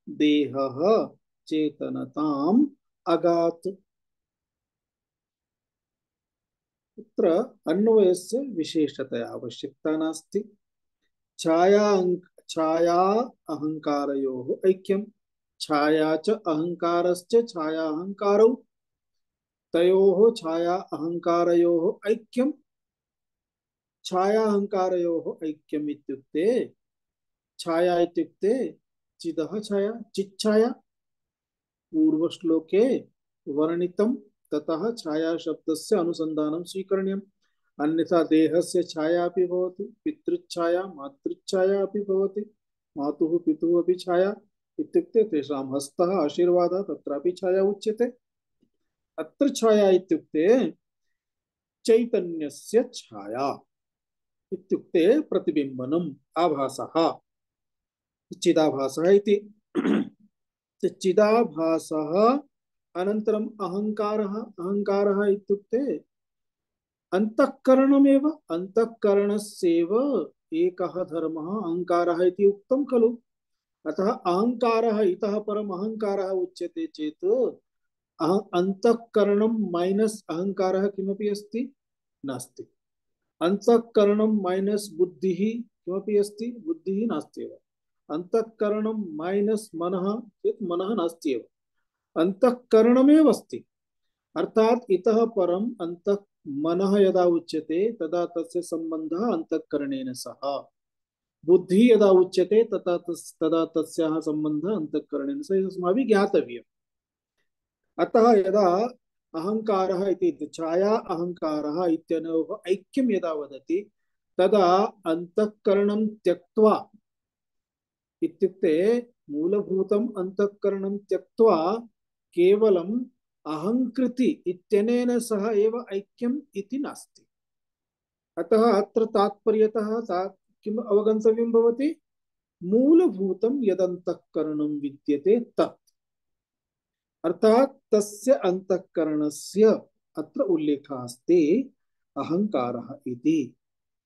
देहः चेतनताम् अगात्। तत्र अन्वयस्य विशेषतया आवश्यकता नास्ति। छाया अहंकारयोः ऐक्यम्, छाया च अहंकारश्च छाया अहंकारौ, तयोः छाया अहंकारयोः ऐक्यम्। छाया अहंकारयोः ऐक्यम् इत्युक्ते छाया इत्युक्ते चिदः छाया चिच्छाया पूर्व श्लोके वर्णितं। ततः छाया शब्दस्य अनुसंधानं स्वीकरणीयम्। अन्यथा देहस्य छाया अपि भवति, पितृच्छाया मातृच्छाया अपि भवति, मातुः पितुः अपि छाया इत्युक्ते तेषां हस्तः आशीर्वादः तत्रापि छाया उच्यते। अत्र छाया इत्युक्ते चैतन्यस्य छाया इत्युक्ते प्रतिबिम्बनम् आभासः चिदाभासः इति। चिदाभासः अनन्तरम् अहंकारः। अहंकारः इत्युक्ते अंतःकरणमेव, अंतःकरणस्यैव एकः धर्मः अहंकारः इति उक्तं खलु। अतः अहंकारः इतः परम् अहंकारः उच्यते चेत् अंतःकरणं माइनस अहंकारः किमपि अस्ति नास्ति। अंतःकरणं माइनस बुद्धिः किमपि अस्ति, बुद्धिः नास्ति एव। अंतःकरणं माइनस मनः चेत् मनः नास्ति एव, अंतःकरणमेव अस्ति। अर्थात इतः परम अंतः मनः यदा उच्यते तदा तस्य संबंधः अंतःकरणेन सह, बुद्धि यदा उच्यते तदा तस्याः संबंधः अंतःकरणेन सह अस्माभिः ज्ञातव्यम्। अतः यदा अहंकारः इति छाया अहंकारः इत्यनयोः ऐक्यं यदा वदति तदा अंतःकरणं त्यक्त्वा इत्युक्ते मूलभूतम् अंतःकरणं त्यक्त्वा केवलम् अहंकृति इत्यनेन सह एव ऐक्यम् इति नास्ति। अतः अत्र तात्पर्यतः किम् अवगन्तव्यं भवति, मूलभूतं यदन्तःकरणं विद्यते तत्, अर्थात तस्य अंतःकरणस्य अत्र उल्लेखः अस्ति अहंकारः इति।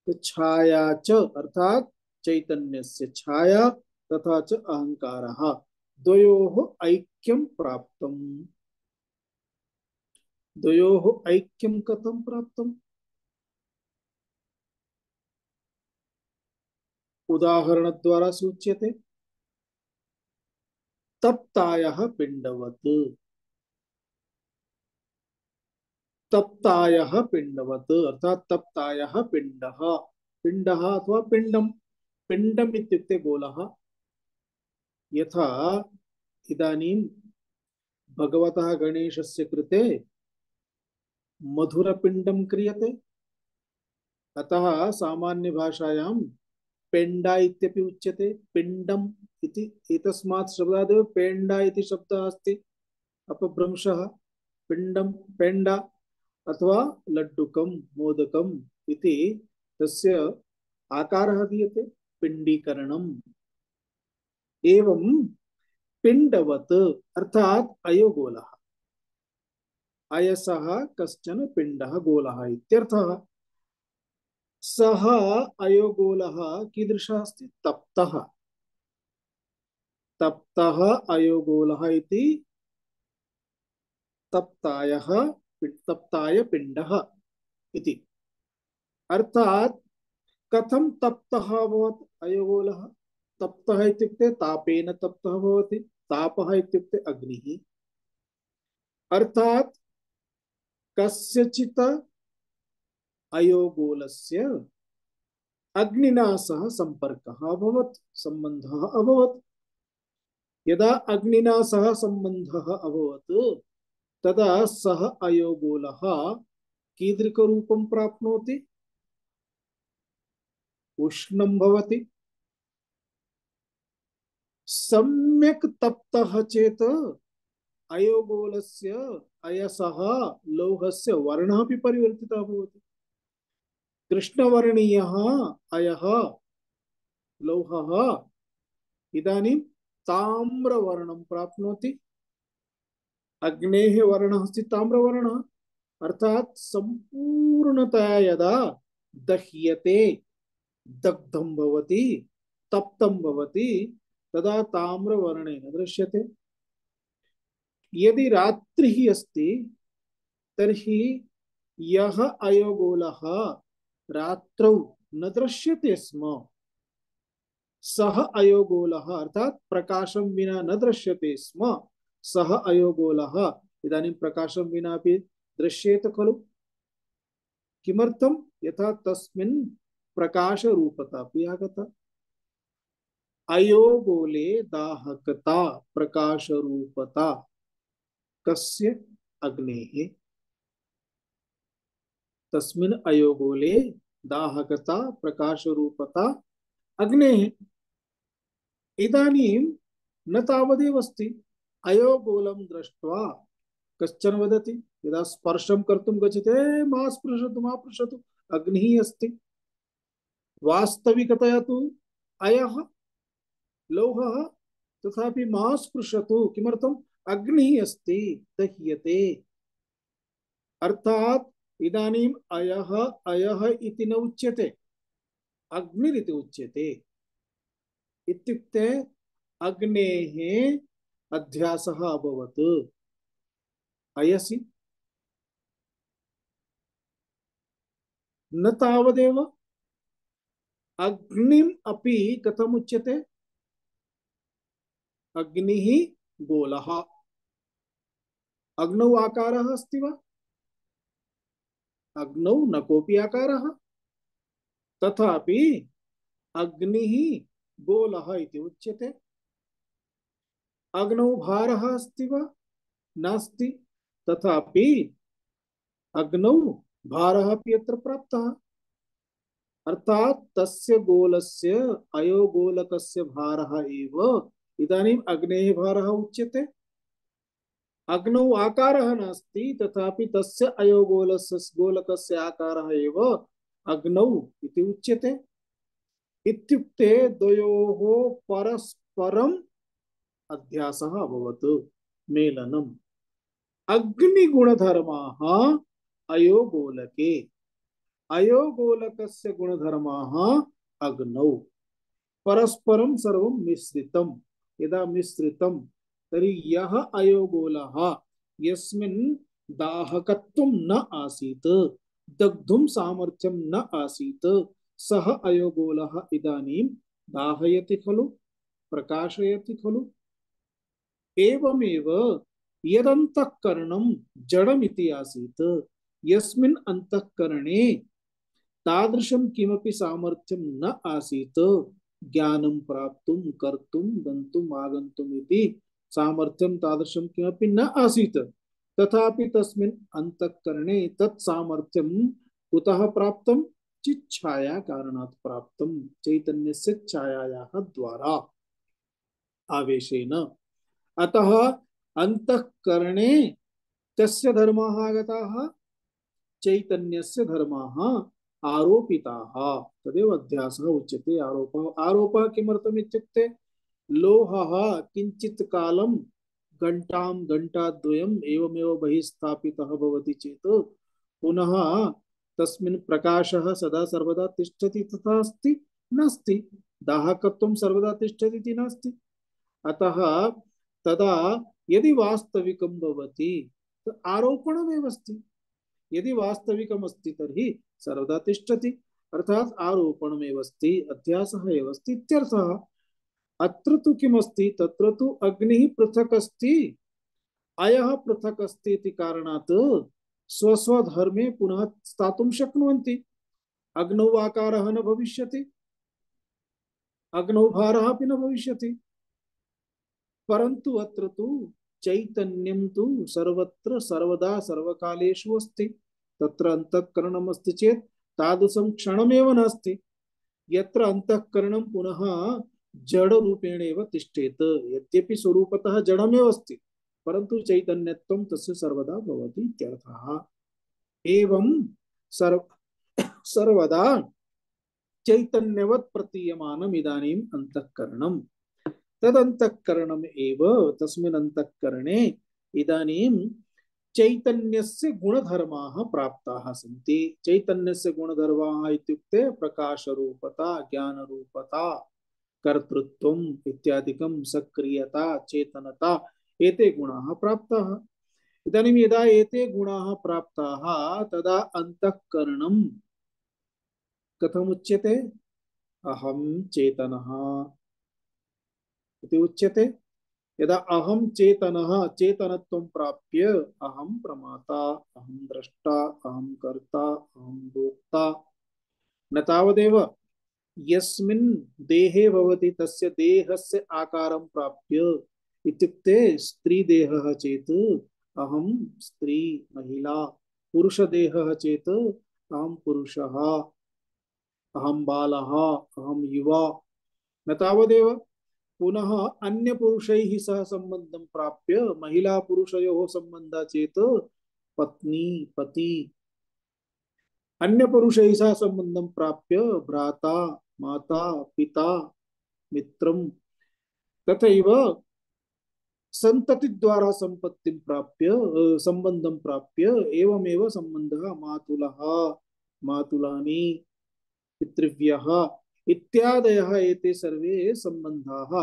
तो छाया च अर्थात चैतन्यस्य छाया तथा च अहंकारः द्वयोः ऐक्यं प्राप्तम्। द्वयोः ऐक्यं कथं प्राप्तम्? उदाहरणद्वारा सूच्यते। तप्तायः पिण्डवत्, तप्तायः पिण्डवत् अर्थात तप्तायः पिण्डः, पिण्डः अथवा पिण्डं, पिण्डम् इत्युक्ते गोलः। यथा इदानीं भगवतः गणेशस्य कृते मधुरपिण्डं क्रियते, अतः सामान्य भाषायां पेण्डा इत्यपि उच्यते, पिण्डम् इति। एतस्मात् शब्दादेव पेण्डा इति शब्दः अस्ति, अपभ्रंशः। पिण्डं, पेण्डा अथवा लड्डुकं, मोदकम् इति तस्य आकारः दीयते, पिण्डीकरणम्। एवं पिण्डवत् अर्थात् अयोगोलः, अयसः कश्चन पिण्डः गोलः इत्यर्थः। सः अयोगोलः कीदृशः अस्ति? तप्तः। तप्तः अयोगोलः इति तप्तायः, तप्ताय पिण्डः इति। अर्थात् कथं तप्तः अभवत् अयोगोलः? तप्तः इत्युक्ते तापेन तप्तः भवति। तापः इत्युक्ते अग्निः। अर्थात् कस्यचित् अयोगोलस्य अग्निना सह संपर्कः अभवत्, सम्बन्धः अभवत्। यदा अग्निना सह सम्बन्धः अभवत् तदा सः अयोगोलः कीदृकरूपं प्राप्नोति? उष्णं भवति। सम्यक् तप्तः चेत् अयोगोलस्य अयसः लौहस्य वर्णः अपि परिवर्तितः भवति। कृष्णवर्णीयः अयः लौहः इदानीं ताम्रवर्णं प्राप्नोति। अग्नेः वर्णः अस्ति ताम्रवर्णः। अर्थात् संपूर्णतया यदा दह्यते, दग्धं भवति, तप्तं भवति, तदा ताम्रवर्णेन दृश्यते। यदि रात्रिः अस्ति तर्हि यः अयोगोलः रात्रौ न दृश्यते स्म, सः अयोगोलः अर्थात् प्रकाशं विना न दृश्यते स्म, सः अयोगोलः इदानीं प्रकाशं विना अपि दृश्येत खलु। किमर्थं? यथा तस्मिन् प्रकाशरूपता अपि आगता। अयोगोले दाहकता प्रकाशरूपता कस्य? अग्नेः। तस्मिन् अयोगोले दाहकता प्रकाशरूपता अग्नेः। इदानीं न तावदेव अस्ति। अयोगोलं दृष्ट्वा कश्चन वदति, यदा स्पर्शं कर्तुं गच्छति, मा स्पृशतु मा पृच्छतु, अग्निः अस्ति। वास्तविकतया तु अयः लौहः, तथापि मा स्पृशतु। किमर्थम्? अग्निः अस्ति, दह्यते। अर्थात् इदानीम् अयः अयः इति न उच्यते, अग्निरिति उच्यते। इत्युक्ते अग्नेः अध्यासः अभवत् अयसि। न तावदेव, अग्निम् अपि कथम् उच्यते? अग्निः गोलः। अग्नौ आकारः अस्ति वा? अग्नौ न कोऽपि आकारः, तथापि अग्निः गोलः इति उच्यते। अग्नौ भारः अस्ति वा? नास्ति, तथापि अग्नौ भारः अपि यत्र प्राप्तः। अर्थात् तस्य गोलस्य अयोगोलकस्य भारः एव इदानीम् अग्नेः भारः उच्यते। अग्नौ आकारः नास्ति, तथापि तस्य अयोगोलस्य गोलकस्य आकारः एव अग्नौ इति उच्यते। इत्युक्ते द्वयोः परस्परम् अध्यासः अभवत्, मेलनम्। अग्निगुणधर्माः अयोगोलके, अयोगोलकस्य गुणधर्माः अग्नौ। परस्परं सर्वं मिश्रितं। यदा मिश्रितं तर्हि यः अयोगोलः यस्मिन् दाहकत्वं न आसीत्, दग्धुं सामर्थ्यं न आसीत्, सः अयोगोलः इदानीं दाहयति खलु, प्रकाशयति खलु। एवमेव यदन्तःकरणं जडमिति आसीत्, यस्मिन् अन्तःकरणे तादृशं किमपि सामर्थ्यं न आसीत्, ज्ञानं प्राप्तुं, कर्तुं, गन्तुम्, आगन्तुम् इति सामर्थ्यं तादृशं किमपि न आसीत्, तथापि तस्मिन् अन्तःकरणे तत् सामर्थ्यं कुतः प्राप्तं? चिच्छाया कारणात् प्राप्तं चैतन्यस्य छायायाः द्वारा आवेशेन। अतः अंतःकरणे कस्य धर्माः आगताः? चैतन्यस्य धर्माः आरोपिताः। तदेव अध्यासः उच्यते। आरोपः आरोपः किमर्थम् इत्युक्ते लोहः किञ्चित् कालं घण्टाद्वयम् एवमेव बहिः स्थापितः भवति चेत् पुनः तस्मिन् प्रकाशः सदा सर्वदा तिष्ठति तथा अस्ति नास्ति। दाहकत्वं सर्वदा तिष्ठति इति नास्ति। अतः तदा यदि वास्तविकं भवति तो आरोपणमेव अस्ति। यदि वास्तविकम् अस्ति तर्हि सर्वदा तिष्ठति, अर्थात् आरोपणमेव अस्ति, अध्यासः एव अस्ति इत्यर्थः। अत्र तु किमस्ति? तत्र तु अग्निः पृथक् अस्ति, अयः पृथक् अस्ति इति कारणात् स्वस्वधर्मे पुनः स्थातुं शक्नुवन्ति। अग्नौ आकारः न भविष्यति, अग्नौ भारः अपि न भविष्यति। परन्तु अत्र तु चैतन्यं तु सर्वत्र सर्वदा सर्वकालेषु अस्ति। तत्र अंतःकरणम् अस्ति चेत् तादृशं क्षणमेव नास्ति यत्र अंतःकरणं पुनः जड़ रूपेण एव तिष्ठेत्। यद्यपि स्वरूपतः जडमेव अस्ति परन्तु चैतन्यत्वं तस्य सर्वदा भवति इत्यर्थः। एवं सर्वदा चैतन्यवत् प्रतीयमानम् इदानीम् अंतःकरणम्। तदंतःकरणम् एव तस्मिन् अंतःकरणे इदानीं चैतन्यस्य गुणधर्माः प्राप्ताः सन्ति। चैतन्यस्य गुणधर्माः इत्युक्ते प्रकाशरूपता, ज्ञानरूपता, कर्तृत्वम् इत्यादिकं, सक्रियता, चेतनता, एते गुणाः प्राप्ताः। इदानीं यदा एते गुणाः प्राप्ताः तदा अंतःकरणं कथमुच्यते? अहं चेतनः इति उच्यते। यदा अहं चेतनः चेतनत्वं प्राप्य अहं प्रमाता, अहं द्रष्टा, अहं कर्ता, अहं भोक्ता। न तावदेव यस्मिन् देहे भवति तस्य देहस्य आकारं प्राप्य, इत्युक्ते स्त्री देहः चेत् अहं स्त्री महिला, पुरुष देहः चेत् अहं पुरुषः, अहं बालः, अहं युवा। न तावदेव पुनः अन्य पुरुषैः सह संबंधं प्राप्य महिला पुरुषयोः संबंधः चेत् पत्नी पति, अन्य पुरुषैः सह संबंधं प्राप्य भ्राता माता पिता मित्रं, तथैव संतति द्वारा संपत्तिं प्राप्य संबंधं प्राप्य एवमेव संबंधः मातुलः मातुलानि पितृव्यः इत्यादयः एते सर्वे संबंधाः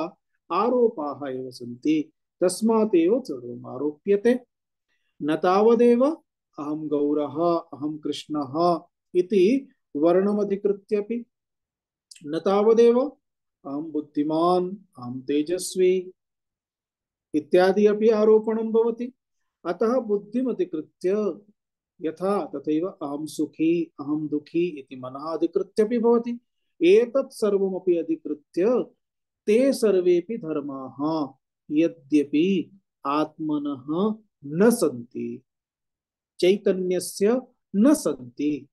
आरोपाः एव सन्ति। तस्मात् एव सर्वम् आरोप्यते। न तावदेव अहं गौरः अहं कृष्णः इति वर्णमधिकृत्यपि, न तावदेव अहं बुद्धिमान् अहं तेजस्वी इत्यादि अपि आरोपणं भवति। अतः बुद्धिमधिकृत्य यथा तथैव अहं सुखी अहं दुखी इति मनः अधिकृत्यपि भवति। एतत् सर्वमपि अधिकृत्य ते सर्वेपि धर्माः यद्यपि आत्मनः न सन्ति, चैतन्यस्य न सन्ति,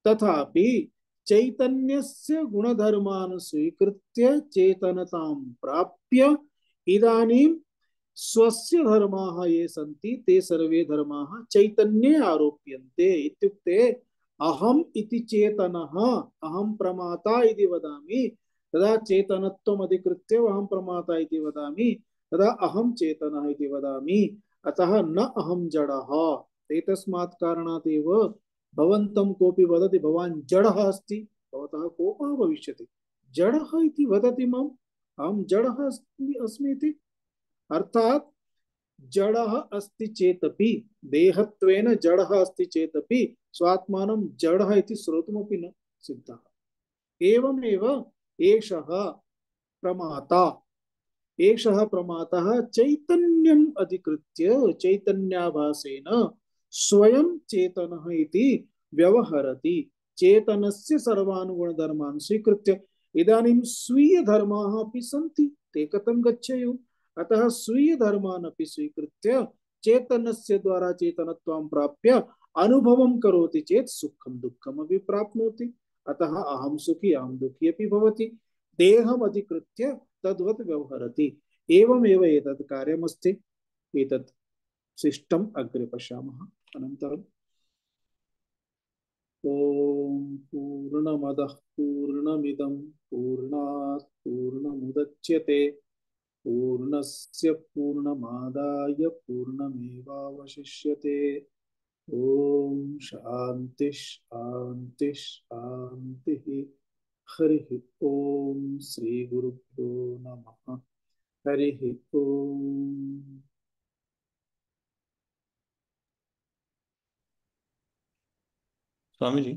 तथापि चैतन्यस्य गुणधर्मान् स्वीकृत्य चेतनतां प्राप्य इदानीं स्वस्य धर्माः ये सन्ति ते सर्वे धर्माः चैतन्ये आरोप्यन्ते। इत्युक्ते अहम् इति चेतनः अहं प्रमाता इति वदामि, तदा चेतनत्वम् अधिकृत्य अहं प्रमाता इति वदामि, तदा अहं चेतनः इति वदामि। अतः न अहं जडः। एतस्मात् कारणात् एव भवन्तं कोऽपि वदति भवान् जडः अस्ति, भवतः कोपः भविष्यति। जडः इति वदति माम्, अहं जडः अस्मि इति। अर्थात् जडः अस्ति चेदपि देहत्वेन जडः अस्ति चेदपि स्वात्मानं जडः इति श्रोतुमपि न सिद्धः। एवमेव एषः प्रमाता, एषः प्रमातः चैतन्यम् अधिकृत्य चैतन्याभासेन स्वयं चेतनः इति व्यवहरति। चेतनस्य सर्वान् गुणधर्मान् स्वीकृत्य इदानीं स्वीय धर्माः अपि सन्ति, ते कथं गच्छेयुः? अतः स्वीय धर्मान् अपि स्वीकृत्य चेतनस्य द्वारा चेतनत्वं प्राप्य अनुभवं करोति चेत् सुखं दुःखम् अपि प्राप्नोति। अतः अहं सुखी अहं दुःखी अपि भवति, देहम् अधिकृत्य तद्वत् व्यवहरति। एवमेव एतत् कार्यमस्ति। एतत् शिष्टम् अग्रे पश्यामः। अनन्तरम् ॐ पूर्णमदः पूर्णमिदं पूर्णात् पूर्णमुदच्यते पूर्णस्य पूर्णमादाय पूर्णमेवावशिष्यते। ॐ शान्ति शान्ति शान्तिः। हरिः ॐ श्री गुरुभ्यो नमः। हरिः ॐ।
स्वामी जी,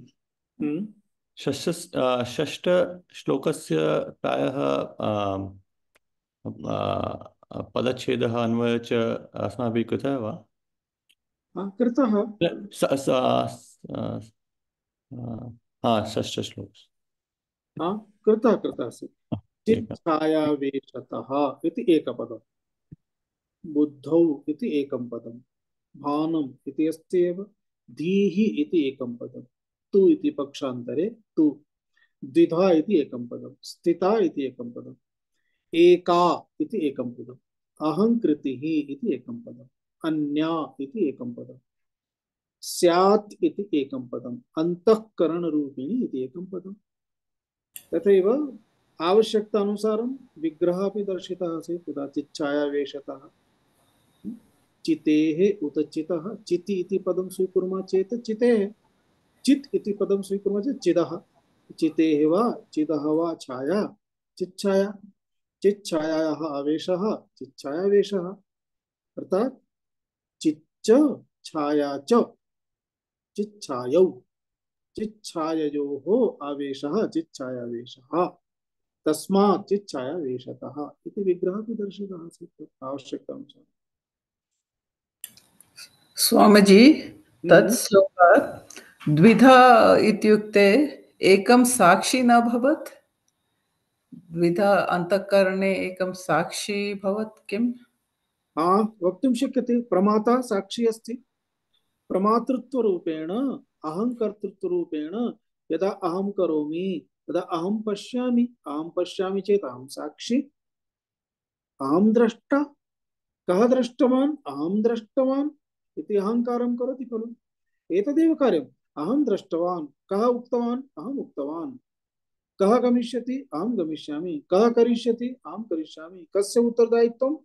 षष्ठ श्लोकस्य प्रायः पदच्छेदः अन्वयः च अस्माभिः कृतः वा?
कृतः।
षष्ठ श्लोक
कृतः कृतः चिच्छायावेशतः इति एकपदम्, बुद्धौ इति एकं पदं, भानम् इति अस्ति एव, धीः इति एकं पदं, तु इति पक्षान्तरे तु, द्विधा इति एकं पदं, स्थिता इति एकं पदम्, एका इति एकं पदम्, अहङ्कृतिः इति एकं पदम्, अन्या इति एकं पदम्, स्यात् इति एकं पदम्, अन्तःकरणरूपिणी इति एकं पदम्। तथैव आवश्यकतानुसारं विग्रहः अपि दर्शितः आसीत्। यदा चिच्छायावेशतः, चितेः उत चितः, चिति इति पदं स्वीकुर्मः चेत् चितेः, चित् इति पदं स्वीकुर्मः चेत् चिदः, चितेः वा चिदः वा छाया चिच्छाया, चिच्छायायाः आवेशः चिच्छायावेशः, अर्थात् चिच्च छाया च चिच्छायौ, चिच्छाययोः आवेशः चिच्छायावेशः, तस्मात् चिच्छायावेशतः इति विग्रहः अपि दर्शितः आसीत् आवश्यकतानुसारम्।
स्वामीजी, तत् श्लोकात् द्विधा इत्युक्ते एकं साक्षी न भवत्? द्विधा अन्तःकरणे एकं साक्षी भवत् किम्?
वक्तुं शक्यते। प्रमाता साक्षी अस्ति। प्रमातृत्वरूपेण अहङ्कर्तृत्वरूपेण यदा अहं करोमि तदा अहं पश्यामि चेत् अहं साक्षी, अहं द्रष्टा। कः दृष्टवान्? अहं दृष्टवान् इति अहङ्कारं करोति खलु। एतदेव कार्यम्। अहं दृष्टवान्, कः उक्तवान्? अहम् उक्तवान्। कः गमिष्यति? अहं गमिष्यामि। कः करिष्यति? अहं करिष्यामि। कस्य उत्तरदायित्वं?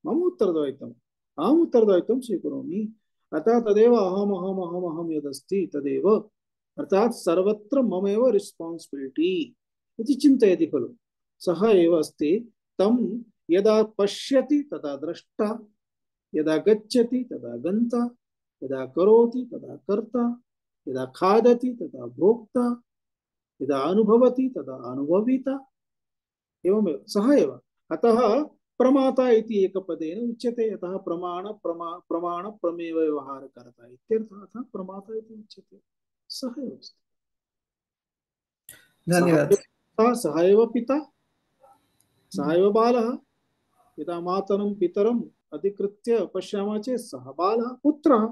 मम उत्तरदायित्वम्। अहम् उत्तरदायित्वं स्वीकरोमि। अतः तदेव अहम् अहम् अहम् अहम् यदस्ति तदेव, अर्थात् सर्वत्र ममेव रिस्पान्सिबिलिटी इति चिन्तयति खलु, सः एव अस्ति। तं यदा पश्यति तदा द्रष्टा, यदा गच्छति तदा गन्ता, यदा करोति तदा कर्ता, यदा खादति तदा भोक्ता, यदा अनुभवति तदा अनुभविता। एवमेव सः एव। अतः प्रमाता इति एकपदेन उच्यते। अतः प्रमाण प्रमेय व्यवहारकर्ता इत्यर्थः। अतः प्रमाता इति उच्यते। सः एव अस्ति।
धन्यवादः।
सः एव पिता, सः एव बालः। यदा मातरं पितरम् अधिकृत्य पश्यामः चेत् सः बालः पुत्रः,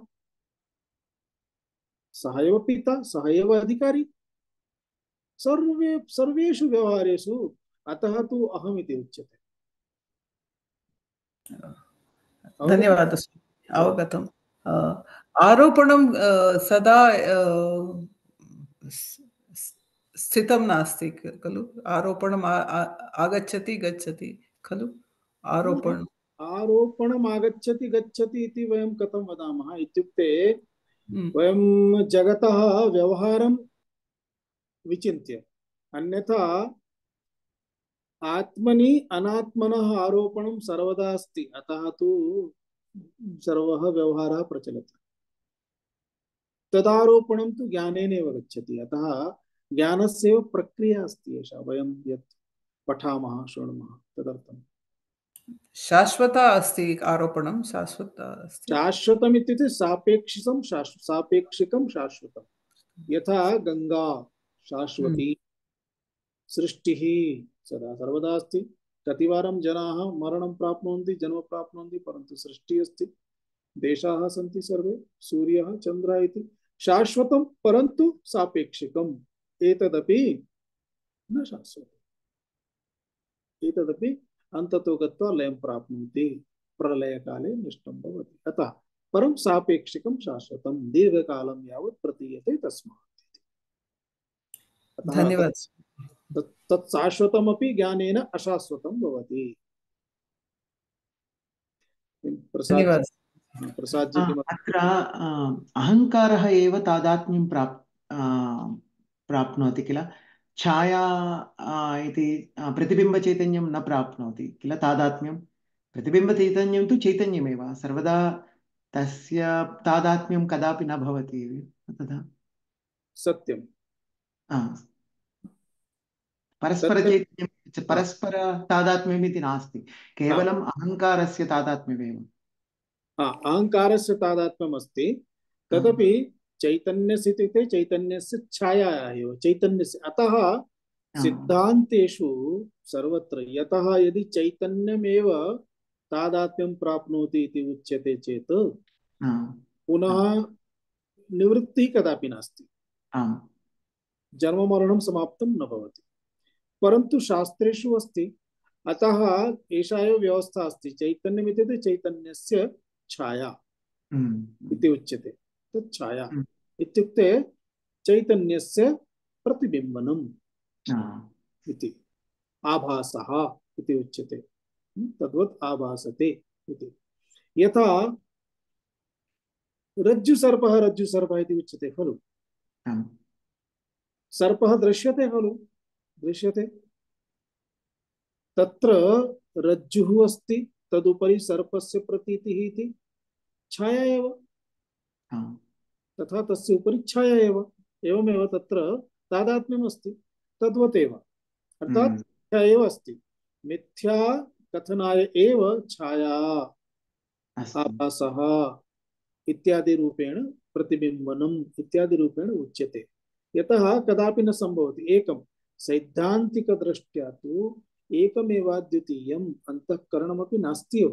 सः एव पिता, सः एव अधिकारी सर्वेषु व्यवहारेषु। अतः तु अहमिति उच्यते।
धन्यवादः, अवगतम्। आरोपणं सदा स्थितं नास्ति खलु। आरोपणम् आगच्छति गच्छति खलु।
आरोपणम् आगच्छति गच्छति इति वयं कथं वदामः इत्युक्ते, वयं जगतः व्यवहारं विचिन्त्य, अन्यथा आत्मनि अनात्मनः आरोपणं सर्वदा अस्ति। अतः तु सर्वः व्यवहारः प्रचलति। तदारोपणं तु ज्ञानेनैव गच्छति। अतः ज्ञानस्य प्रक्रिया अस्ति एषा, वयं यत् पठामः शृणुमः तदर्थं।
शाश्वता अस्ति आरोपणं, शाश्वता अस्ति।
शाश्वतम् इत्युक्ते सापेक्षिकं शाश्वतं। यथा गंगा शाश्वती, सृष्टिः सदा सर्वदा अस्ति। कतिवारं जनाः मरणं प्राप्नुवन्ति, जन्म प्राप्नुवन्ति, परन्तु सृष्टिः अस्ति। देशाः सन्ति सर्वे, सूर्यः चन्द्रः इति शाश्वतं परन्तु सापेक्षिकम्। एतदपि न शाश्वतम्, एतदपि अन्ततो गत्वा लयं प्राप्नोति, प्रलयकाले नष्टं भवति। अतः परं सापेक्षिकं शाश्वतं दीर्घकालं यावत् प्रतीयते तस्मात्। अतः
धन्यवादः।
तत् शाश्वतमपि ज्ञानेन अशाश्वतं भवति। प्रसाद
धन्यवादः।
प्रसाद जी किम्?
अत्र अहङ्कारः एव तादात्म्यं प्राप्नोति किल, छाया इति प्रतिबिम्बचैतन्यं न प्राप्नोति किल तादात्म्यं। प्रतिबिम्बचैतन्यं तु चैतन्यमेव, सर्वदा तस्य तादात्म्यं कदापि न भवति तथा।
सत्यं
परस्परचैतन्यं परस्पर तादात्म्यमिति नास्ति, केवलम् अहङ्कारस्य तादात्म्यमेव।
अहङ्कारस्य तादात्म्यमस्ति, तदपि चैतन्यस्य इत्युक्ते चैतन्यस्य छाया एव, चैतन्यस्य। अतः सिद्धान्तेषु सर्वत्र यतः यदि चैतन्यमेव तादात्म्यं प्राप्नोति इति उच्यते चेत् पुनः निवृत्तिः कदापि नास्ति, जन्ममरणं समाप्तं न भवति। परन्तु शास्त्रेषु अस्ति, अतः एषा एव व्यवस्था अस्ति, चैतन्यम् इत्युक्ते चैतन्यस्य छाया इति उच्यते। तत् छाया इत्युक्ते चैतन्यस्य प्रतिबिम्बनम् इति, आभासः इति उच्यते। तद्वत् आभासते इति। यथा रज्जुसर्पः रज्जुसर्पः इति उच्यते खलु, सर्पः दृश्यते खलु, दृश्यते, तत्र रज्जुः अस्ति, तदुपरि सर्पस्य प्रतीतिः इति छाया एव, तथा तस्य उपरि छाया एव, एवमेव तत्र तादात्म्यम् अस्ति, तद्वत् एव। अर्थात् मिथ्या एव अस्ति, मिथ्या कथनाय एव छाया आभासः इत्यादि रूपेण प्रतिबिम्बनम् इत्यादि रूपेण उच्यते। यतः कदापि न सम्भवति, एकं सैद्धान्तिकदृष्ट्या तु एकमेवाद्वितीयम् अन्तःकरणमपि नास्ति एव।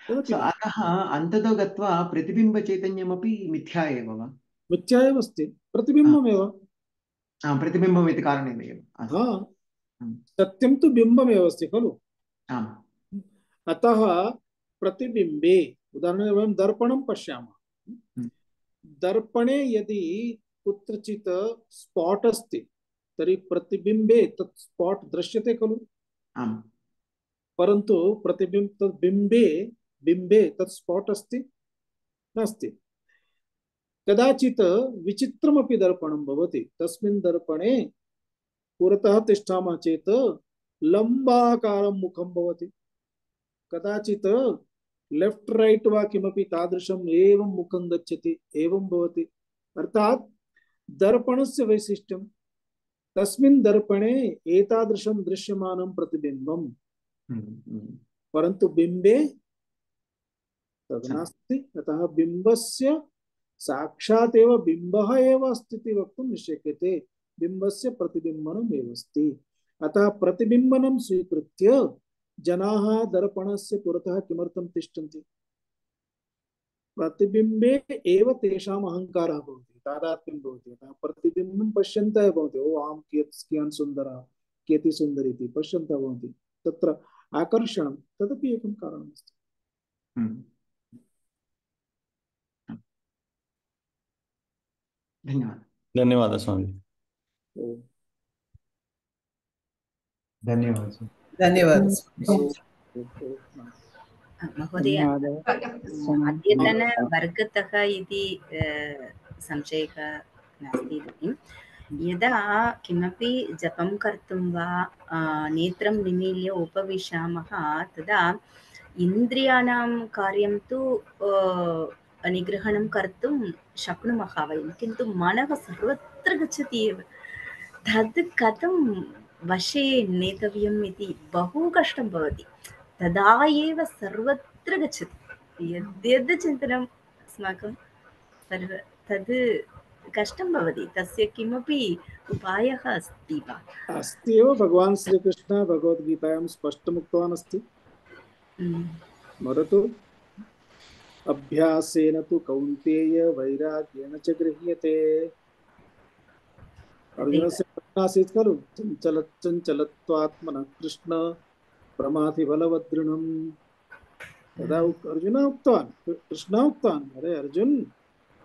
अतः अन्ततो गत्वा प्रतिबिम्बचैतन्यमपि मिथ्या एव वा?
मिथ्या एव अस्ति, प्रतिबिम्बमेव।
प्रतिबिम्बम् इति कारणेनैव
सत्यं तु बिम्बमेव अस्ति खलु। अतः प्रतिबिम्बे, उदाहरणं वयं दर्पणं पश्यामः, दर्पणे यदि कुत्रचित् स्पाट् अस्ति तर्हि प्रतिबिम्बे तत् स्पाट् दृश्यते खलु। परन्तु बिम्बे तत् स्पाट् अस्ति नास्ति। कदाचित् विचित्रमपि दर्पणं भवति, तस्मिन् दर्पणे पुरतः तिष्ठामः चेत् लम्बाकारं मुखं भवति, कदाचित् लेफ्ट राइट वा किमपि तादृशम् एवं मुखं गच्छति, एवं भवति। अर्थात् दर्पणस्य वैशिष्ट्यं, तस्मिन् दर्पणे एतादृशं दृश्यमानं प्रतिबिम्बं, परन्तु बिम्बे तद् नास्ति। अतः बिम्बस्य साक्षात् एव बिम्बः एव अस्ति इति वक्तुं न शक्यते, बिम्बस्य प्रतिबिम्बनम् एव अस्ति। अतः प्रतिबिम्बनं स्वीकृत्य जनाः दर्पणस्य पुरतः किमर्थं तिष्ठन्ति? प्रतिबिम्बे एव तेषाम् अहङ्कारः भवति, तादात्म्यं भवति। अतः प्रतिबिम्बं पश्यन्तः भवन्ति, ओ अहं कियत् सुन्दरः, कियती सुन्दरी इति पश्यन्तः भवन्ति, तत्र आकर्षणं तदपि एकं कारणमस्ति।
धन्यवादः।
धन्यवादः स्वामी।
धन्यवादः।
धन्यवादः
महोदय, अद्यतनवर्गतः इति संशयः नास्ति इदानीं। यदा किमपि जपं कर्तुं वा नेत्रं निमील्य उपविशामः, तदा इन्द्रियाणां कार्यं तु निग्रहणं कर्तुं शक्नुमः वयं, किन्तु मनः सर्वत्र गच्छति एव। तद् कथं वशे नेतव्यम् इति बहु कष्टं भवति। तदा एव सर्वत्र गच्छति, यद्यद् चिन्तनम् अस्माकं तद् कष्टं भवति। तस्य किमपि उपायः अस्ति वा?
अस्ति एव, भगवान् श्रीकृष्ण भगवद्गीतायां स्पष्टम् उक्तवान् अस्ति, स्मरतु, अभ्यासेन तु कौन्तेय वैराग्येण च गृह्यते। अर्जुनस्य प्रश्नः आसीत् खलु चञ्चलत्वात्मनः कृष्ण प्रमाथि बलवदृढम् तदा अर्जुनः उक्तवान् कृष्णः उक्तवान् अरे अर्जुन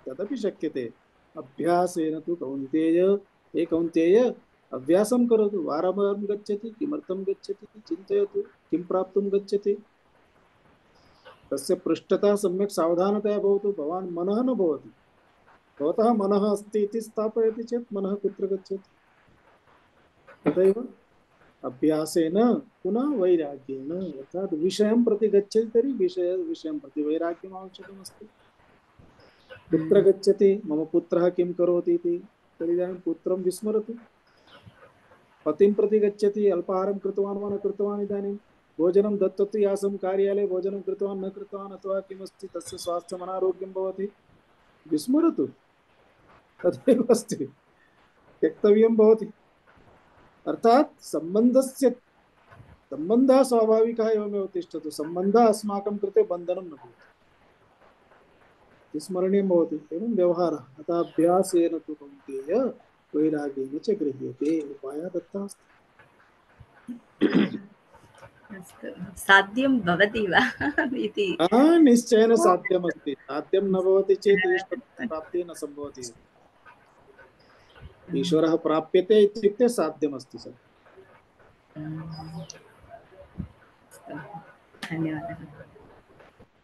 तदपि शक्यते अभ्यासेन तु कौन्तेय हे कौन्तेय अभ्यासं करोतु वारंवारं गच्छति किमर्थं गच्छति चिन्तयतु किं प्राप्तुं गच्छति तस्य पृष्ठतः सम्यक् सावधानतया भवतु भवान् मनः न भवति भवतः मनः अस्ति इति स्थापयति चेत् मनः कुत्र गच्छति तथैव अभ्यासेन पुनः वैराग्येन अर्थात् विषयं प्रति गच्छति तर्हि विषयं प्रति वैराग्यम् आवश्यकमस्ति कुत्र गच्छति मम पुत्रः किं करोति इति तर्हि इदानीं पुत्रं विस्मरतु पतिं प्रति गच्छति अल्पाहारं कृतवान् वा न कृतवान् इदानीं भोजनं दत्तवती आसं कार्यालये भोजनं कृतवान् न कृतवान् अथवा किमस्ति तस्य स्वास्थ्यम् अनारोग्यं भवति विस्मरतु तथैव अस्ति त्यक्तव्यं भवति अर्थात् सम्बन्धः स्वाभाविकः एवमेव तिष्ठतु सम्बन्धः अस्माकं कृते बन्धनं न भवति स्मरणीयं भवति एवं व्यवहारः अतः अभ्यासेन तु कौन्तेय वैराग्येन च गृह्यते उपायः दत्तः अस्ति
अस्तु साध्यं भवति वा इति
निश्चयेन साध्यमस्ति साध्यं न भवति चेत् ईश्वरप्राप्तिः न सम्भवति ईश्वरः प्राप्यते इत्युक्ते साध्यमस्ति सर
धन्यवादः